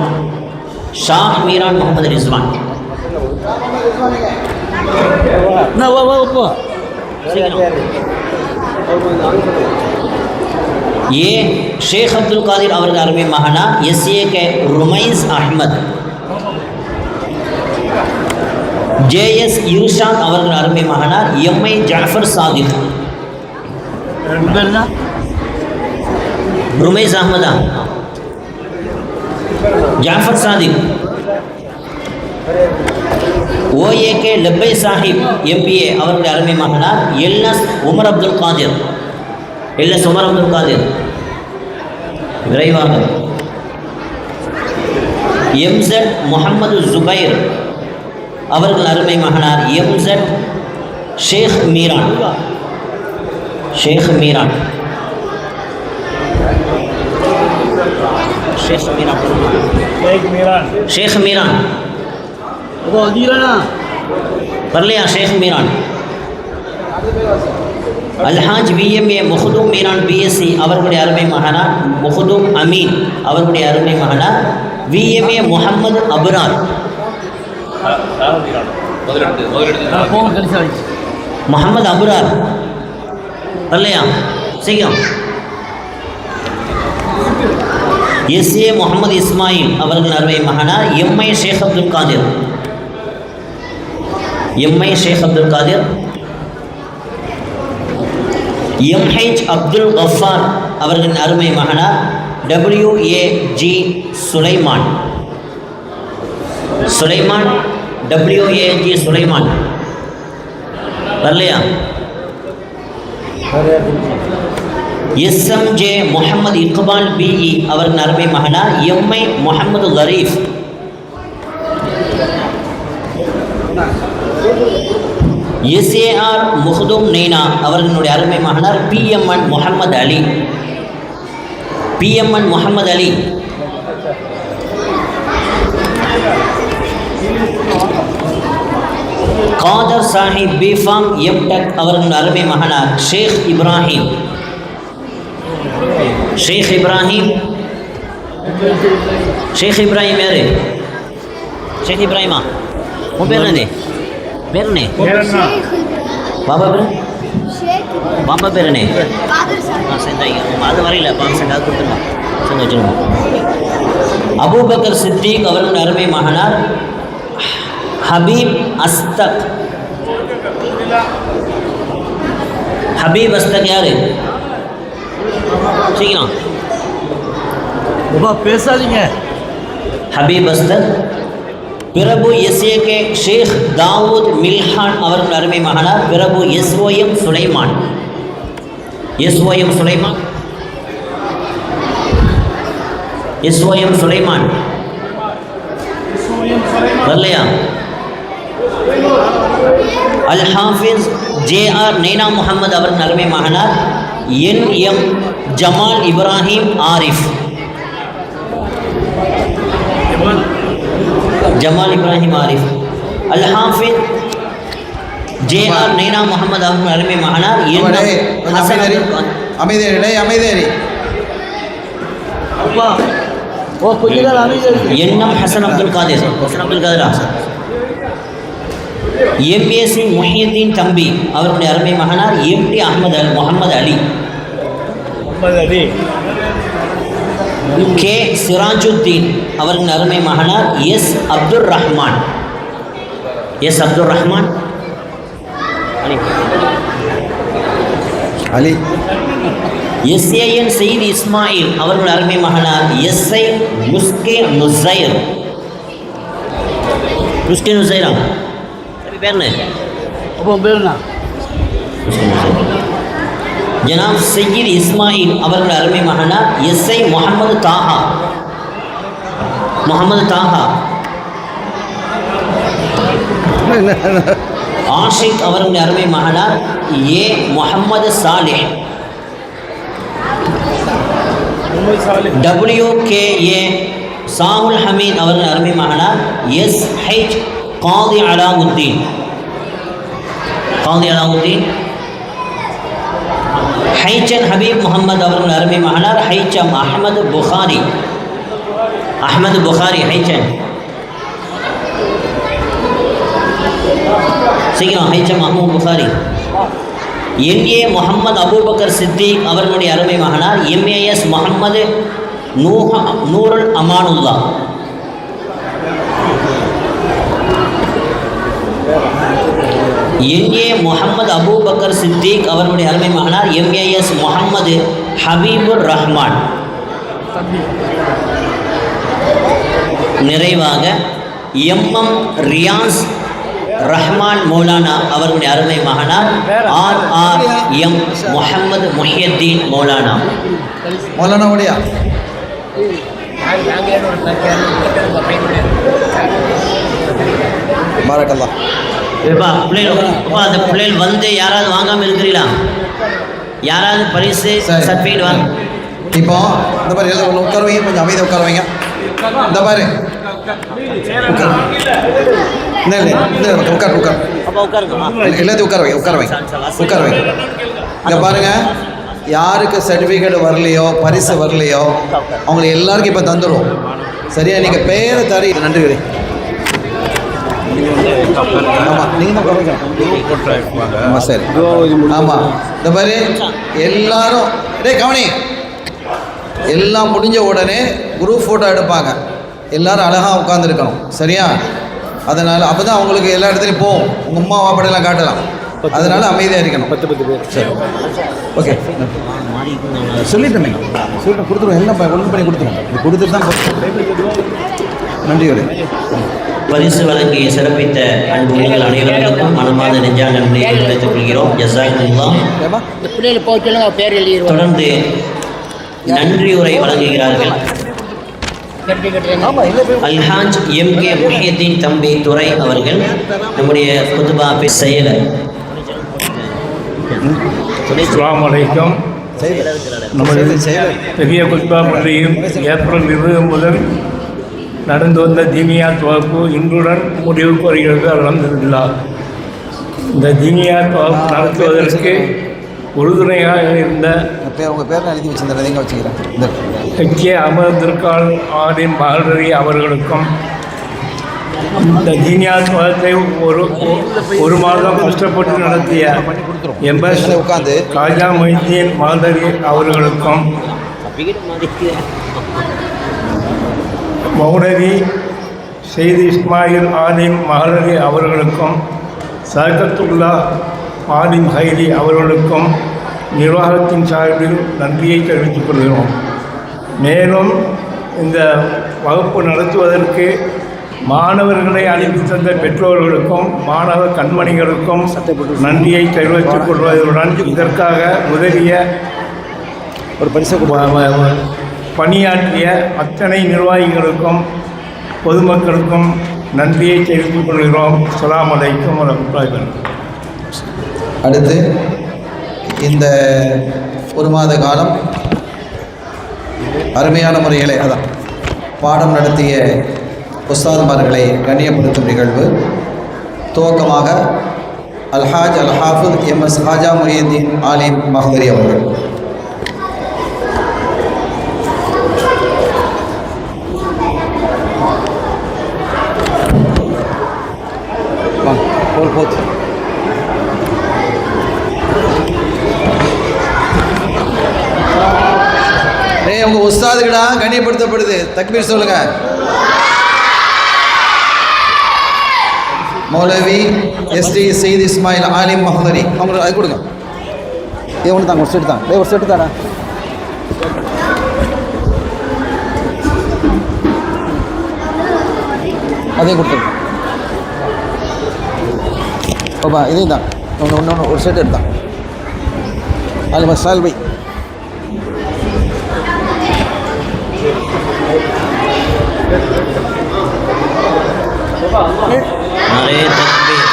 ஏ ஷேக் அப்துல் காதிர் அவர்கள் அருமை மகனார் எஸ்ஏகே ருமைஸ் அஹ்மத். ஜேஎஸ் இர்ஷாத் அவர்கள் அருமை மகனார் எம்ஐ ஜாஃபர் சாதிக். ருமைஸ் அஹ்மதா ஜாஃபர் சாதிக். ஓஏகே லப்பை சாஹிப் எம்பிஏ அவர்களுடைய அருமை மகனார் எல்எஸ் உமர் அப்துல் காதிர். விரைவாக. எம்செட் முகமது ஜுபைர் அவர்கள் அருமை மகனார் எம்செட் ஷேக் மீரான். வரலையா? ஷேக் மீரான். அல்ஹாஜ் விஎம்ஏ முஹதும் மீரான் பிஎஸ்சி அவர்களுடைய அருமை மகனார் முஹதும் அமீன் அவர்களுடைய அருமை மகனார் விஎம்ஏ முகமது அபுரார். முகமது அபுரார் வரலையா? சீக்கிரம். எஸ்ஏ முகமது இஸ்மாயில் அவர்கள் அருமை மகனார் எம்ஐ ஷேக் அப்துல் காதிர். எம்ஹெச் அப்துல் கஃபார் அவர்களின் அருமை மகனார் WAG சுலைமான். WAG சுலைமான் வரலையா? SMJ முகமது இக்பால் BE அவர்களின் அருமை மகனார் எம்ஐ முகமது கரீஃப். SAR முஹதும் நெய்னா அவர்களுடைய அருமை மகனார் PMN முகமது அலி. காதர் சாஹிப் பிஃபாம் எம்டெக் அவர்கள் அருமை மகனார் ஷேக் இப்ராஹிம். யாரு? ஷேக் இப்ராஹிமா உன் பேர் என்னது? பாப்பா பேர் என்ன? அது வரையில கொடுத்துருவோம். அபூபக்கர் சித்திக் அவர்கள் அருமை மகனார் ஹபீப் அஸ்தக். யாரு? சீக்கிரம். பேசாதீங்க. ஹபீப் அஸ்தக். பிரபு SAK ஷேக் தாவூத் மில்ஹான் அவர்கள் அருமை மகனார் பிரபு SOM சுலைமான். வரலையா? அல் ஹாஃபிஸ் JR நைனா முகமது அவர்கள் அருமை மகனார் NM ஜமால் இப்ராஹிம் ஆரிஃப். அல் ஹாஃபிஸ் JR நைனா முகமது அவர்கள் அருமை மகனார் என்எம் ஹசன் அப்துல் காதிர். MAC முஹியுத்தீன் தம்பி அவர்களுடைய அருமை மகனார் MT முகமது அலி. K சிராஜுத்தீன் அவர்களின் அருமை மகனார் எஸ் அப்துல் ரஹ்மான். அலி. எஸ்ஏஎன் செய்தி இஸ்மாயில் அவர்கள் அருமை மகனார் எஸ்ஐ முஸ்கே நுசைர். முஸ்கே நுசைரா பேர்னு ஜனாப் சையீத் இஸ்மாயில் அவர்கள் அருமை மகனார் எஸ்ஐ முகமது தாஹா. முகமது தாஹா. ஆஷிக் அவர்களுடைய அருமை மகனார் ஏ முகமது சாலிஹ். WKA சாகுல் ஹமீத் அவர்கள் அருமை மகனார் SH காதி அலாவுத்தீன். காதி அலாவுத்தீன். ஹைச்சன் ஹபீப் முகமது அவர்கள் அருமை மகனார் ஹைச்சம் அஹமது புகாரி. அஹமது புகாரி ஹைச்சன். சீக்கிரம் ஹைச்சம் அஹமது புகாரி. MA முகமது அபூபக்கர் சித்திக் அவர்களுடைய அருமை மகனார் MAS முகமது நூருல் அமானுல்லா. MA முகமது அபூபக்கர் சித்திக் அவர்களுடைய அருமை மகனார் MAS முகமது ஹபீபுர் ரஹ்மான். நிறைவாக MM ரியாஸ் ரஹ்மான் மௌலானா அவர்களுடைய அருமை மகனார் RRM முஹம்மது முஹியத்தீன் மௌலானா. மௌலானா உடையா பாரக்கல்லா. அந்த பிள்ளைகள் வந்து யாராவது வாங்காமல் இருக்கிறீங்களா? யாராவது பரிசு சர்டிஃபிகேட் வாங்க. இப்போ இந்த மாதிரி எல்லாம் உட்கார வைங்க, கொஞ்சம் அமைதியாக உட்கார வைங்க. இந்த பாரு உட்கார் உட்கார் எல்லாத்தையும் உட்கார வைங்க, உட்கார வைங்க, உட்கார வைங்க. இங்கே பாருங்க, யாருக்கு சர்டிஃபிகேட் வரலையோ பரிசு வரலையோ அவங்களுக்கு எல்லாருக்கும் இப்போ தந்துடும். சரியா? நீங்கள் பேரை தரி. நன்றி. ஆமாம், நீங்கள் தான். ஆமாம், சரி. ஆமாம், இந்த மாதிரி எல்லாரும் கவனி. எல்லாம் முடிஞ்ச உடனே குரூப் ஃபோட்டோ எடுப்பாங்க. எல்லோரும் அழகாக உட்காந்துருக்கணும். சரியா? அதனால் அப்போ தான் அவங்களுக்கு எல்லா இடத்துலையும் போகும். உங்கள் அம்மா வாப்படையெல்லாம் காட்டலாம். அதனால் அமைதியாக இருக்கணும். 10 பேர். சரி, ஓகே. சொல்லிட்டேன் கொடுத்துருவோம். எல்லாம் ஒழுங்கு பண்ணி கொடுத்துருவோம். இது கொடுத்துட்டு தான் நன்றி. பரிசு வழங்கி சிறப்பித்த அன்பு நீங்கள் அனைவருக்கும் மனமார்ந்த நெஞ்சான நன்றியை தெரிவித்துக் கொள்கிறோம். ஜஸாக்குமுல்லாஹ். தொடர்ந்து நன்றி உரை வழங்குகிறார்கள் அல்ஹாஜ் MK முஹியத்தீன் தம்பி துரை அவர்கள், நம்முடைய குதுபா செயலர். அஸ்ஸலாமு அலைக்கும். நமது பெரிய குத்பா பள்ளியும் ஏப்ரல் 20 முதல் நடந்து வந்த தீனியாத் வகுப்பு இன்றுடன் முடிவுக்கு வருகிறது. அல்ஹம்துலில்லாஹ். இந்த தீனியாத் வகுப்பு நடத்துவதற்கு உறுதுணையாக இருந்த உங்கள் பேர் எழுதி வச்சுருந்தேன், வச்சுக்கிறேன். HK அமர்ந்திருக்கால் ஆலிம் பால்ரவி அவர்களுக்கும், இந்த தீனியாத் வகுப்பை ஒரு மாதம் கஷ்டப்பட்டு நடத்திய MS காஜா மொய்தீன் மாதரி அவர்களுக்கும், மௌலவி செய்தி இஸ்மாயில் ஆலிம் மஹலரி அவர்களுக்கும், சர்கத்துல்லா ஆலிம் ஹைரி அவர்களுக்கும் நிர்வாகத்தின் சார்பில் நன்றியை தெரிவித்துக் கொள்கிறோம். மேலும் இந்த வகுப்பு நடத்துவதற்கு மாணவர்களை அனுப்பி தந்த பெற்றோர்களுக்கும் மாணவ கண்மணிகளுக்கும் நன்றியை தெரிவித்துக் கொள்வதுடன் இதற்காக உதவிய ஒரு பரிசு பணியாற்றிய அத்தனை நிர்வாகிகளுக்கும் பொதுமக்களுக்கும் நன்றியை தெரிவித்துக் கொள்கிறோம். அஸ்ஸலாமு அலைக்கும் வரஹ்மத்துல்லாஹி வபரகாத்துஹு. அடுத்து இந்த ஒரு மாத காலம் அருமையான முறைகளை அதான் பாடம் நடத்திய உஸ்தாதுமார்களை கண்ணியப்படுத்தும் நிகழ்வு. துவக்கமாக அல்ஹாஜ் அல்ஹாஃபிஸ் MS காஜா முஹியத்தீன் ஆலிம் மஹ்தரி அவர்கள். உங்க உஸ்தாதுக்கிடா கண்ணியப்படுத்தப்படுது. தக்பீர் சொல்லுங்க. மௌலவி SD சையீத் இஸ்மாயில் ஆலிம் மஹ்தரி அவங்க அது கொடுங்க. ஒன்று தாங்க, ஒரு செட்டு தான். ஒரு செட்டு தானே. அதையும் கொடுத்துருங்க. ஓப்பா இதையும் தான். ஒன்று ஒரு செட்டு எடுத்தான். அதில் மசால் பை. நிறைய தக்பீர்.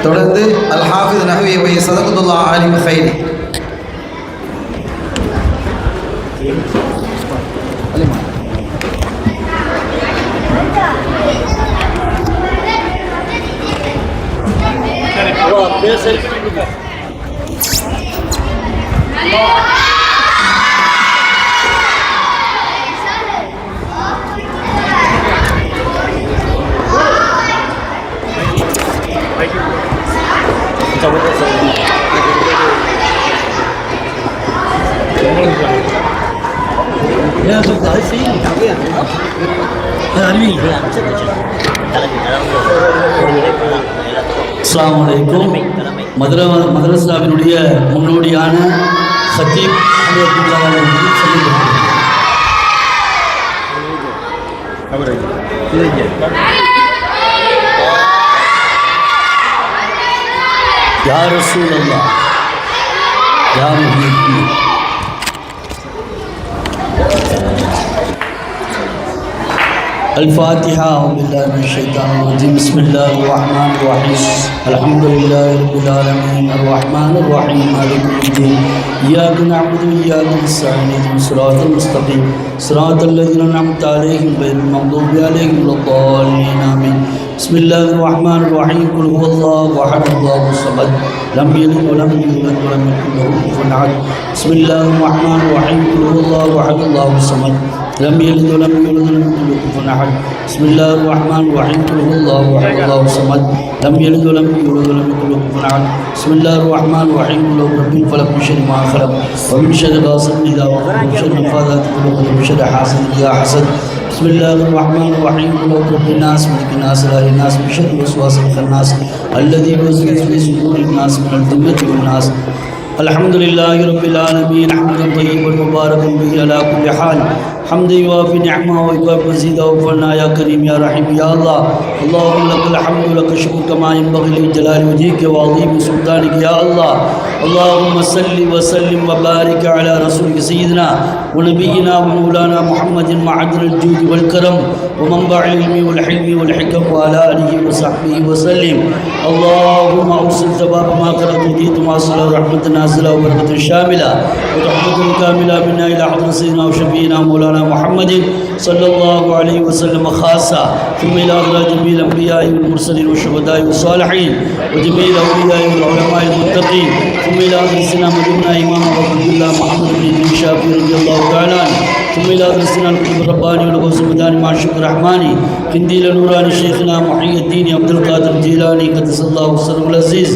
தொடர்ந்து அல் ஹாஃபிஸ் நஹ்வி வை சதகத்துல்லாஹ் ஆலிம் கைரி. அஸ்ஸலாமு அலைக்கும். மதரசாவினுடைய முன்னோடியான ஹத்தீப் யா ரசூலல்லாஹ் யா முஹம்மது. الفاتحة أعوذ بالله من الشيطان الرجيم بسم الله الرحمن الرحيم الحمد لله رب العالمين الرحمن الرحيم مالك يوم الدين إياك نعبد وإياك نستعين اهدنا الصراط المستقيم صراط الذين أنعمت عليهم غير المغضوب عليهم ولا الضالين آمين بسم الله الرحمن الرحيم قل هو الله أحد الله الصمد لم يلد ولم يولد ولم يكن له كفوا أحد بسم الله الرحمن الرحيم قل هو الله أحد الله الصمد لم يلد ولم يولد ولم يكن له كفوا أحد بسم الله الرحمن الرحيم قل هو الله أحد الله الصمد لم يلد ولم يولد ولم يكن له كفوا أحد بسم الله الرحمن الرحيم قل أعوذ برب الفلق من شر ما خلق ومن شر غاسق إذا وقب ومن شر النفاثات في العقد ومن شر حاسد إذا حسد بسم الله الرحمن الرحيم قل أعوذ برب الناس ملك الناس إله الناس من شر الوسواس الخناس الذي يوسوس في صدور الناس من الجنة والناس. الحمد لله رب العالمين حمدا طيبا مباركا به على كل حال حمد يوافي نعمه ويكافئ مزيدا وفرنا يا كريم يا رحيم يا الله. اللهم لك الحمد لك الشكر كما ينبغي لجلال وجهك وعظيم سلطانك يا الله. اللهم صل وسلم وبارك على رسولك سيدنا ونبينا ومولانا محمد معدن الجود والكرم ومنبع العلم والحلم والحكم وعلى اله وصحبه وسلم. اللهم اوصل ثواب ما قرأت وديت ما صلى رحمة نازلة وبركة شاملة ورحمة كاملة منا إلى حضرة سيدنا وشفينا مولانا محمد صلى الله عليه وسلم خاصة ثم إلى أغلى جميع الأنبياء والمرسلين والشهداء والصالحين وجميع الأولياء والعلماء المتقين ثم إلى أغلى سيدنا مدينة إمام أبو عبد الله محمد بن شافعي رضي الله تعالى عنه ثم إلى أغلى سيدنا القطب الرباني والغوث المداني مع الشكر الرحماني قنديل نوراني شيخنا محي الدين عبد القادر الجيلاني قدس الله سره العزيز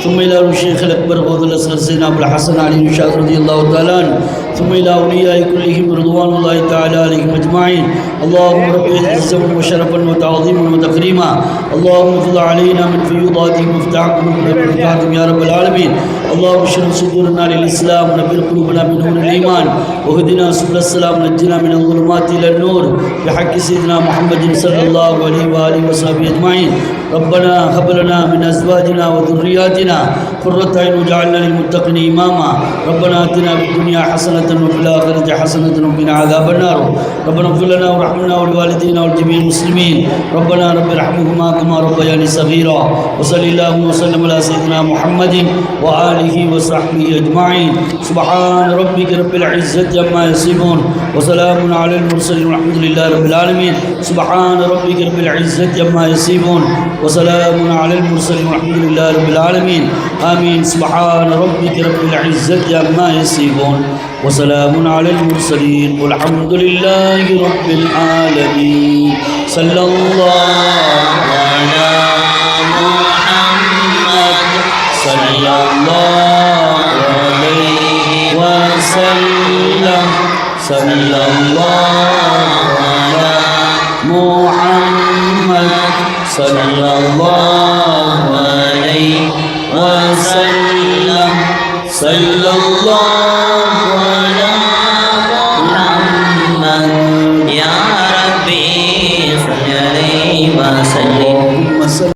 ثم إلى الشيخ الأكبر غوث الأصغر سيدنا أبو الحسن علي الشاذ رضي الله تعالى عنه ثم إلى أولياء كلهم رضوان الله تعالى عليهم أجمعين. اللهم رب عزا وشرفا وتعظيما وتكريما اللهم افضل علينا من فيوضاتهم وافتح قلوبنا ببركاتهم يا رب العالمين. اللهم اشرح صدورنا للإسلام ونبر قلوبنا بنور الإيمان واهدنا سبل السلام نجنا من الظلمات إلى النور بحق سيدنا محمد صلى الله عليه وآله وصحبه أجمعين. ربنا هب لنا من أزواجنا وذرياتنا قرة أعين واجعلنا للمتقين إماما. ربنا آتنا في الدنيا حسنة وفي الآخرة حسنة وقنا عذاب النار. ربنا اغفر لنا وارحمنا ولوالدينا ولجميع المسلمين. ربنا رب ارحمهما كما ربياني صغيرا. وصلى الله وسلم على سيدنا محمد وآله وصحبه أجمعين. سبحان ربك رب العزة عما يصفون وسلام على المرسلين والحمد لله رب العالمين. سبحان ربك رب العزة عما يصفون وسلام على المرسلين والحمد لله رب العالمين. آمين. سبحان ربك رب العزة عما يصفون وسلام على المرسلين والحمد لله رب العالمين. صلى الله على محمد صلى الله عليه وسلم. صلى الله على محمد ஸல்லல்லாஹு அலைஹி வஸல்லம் ஸல்லல்லாஹு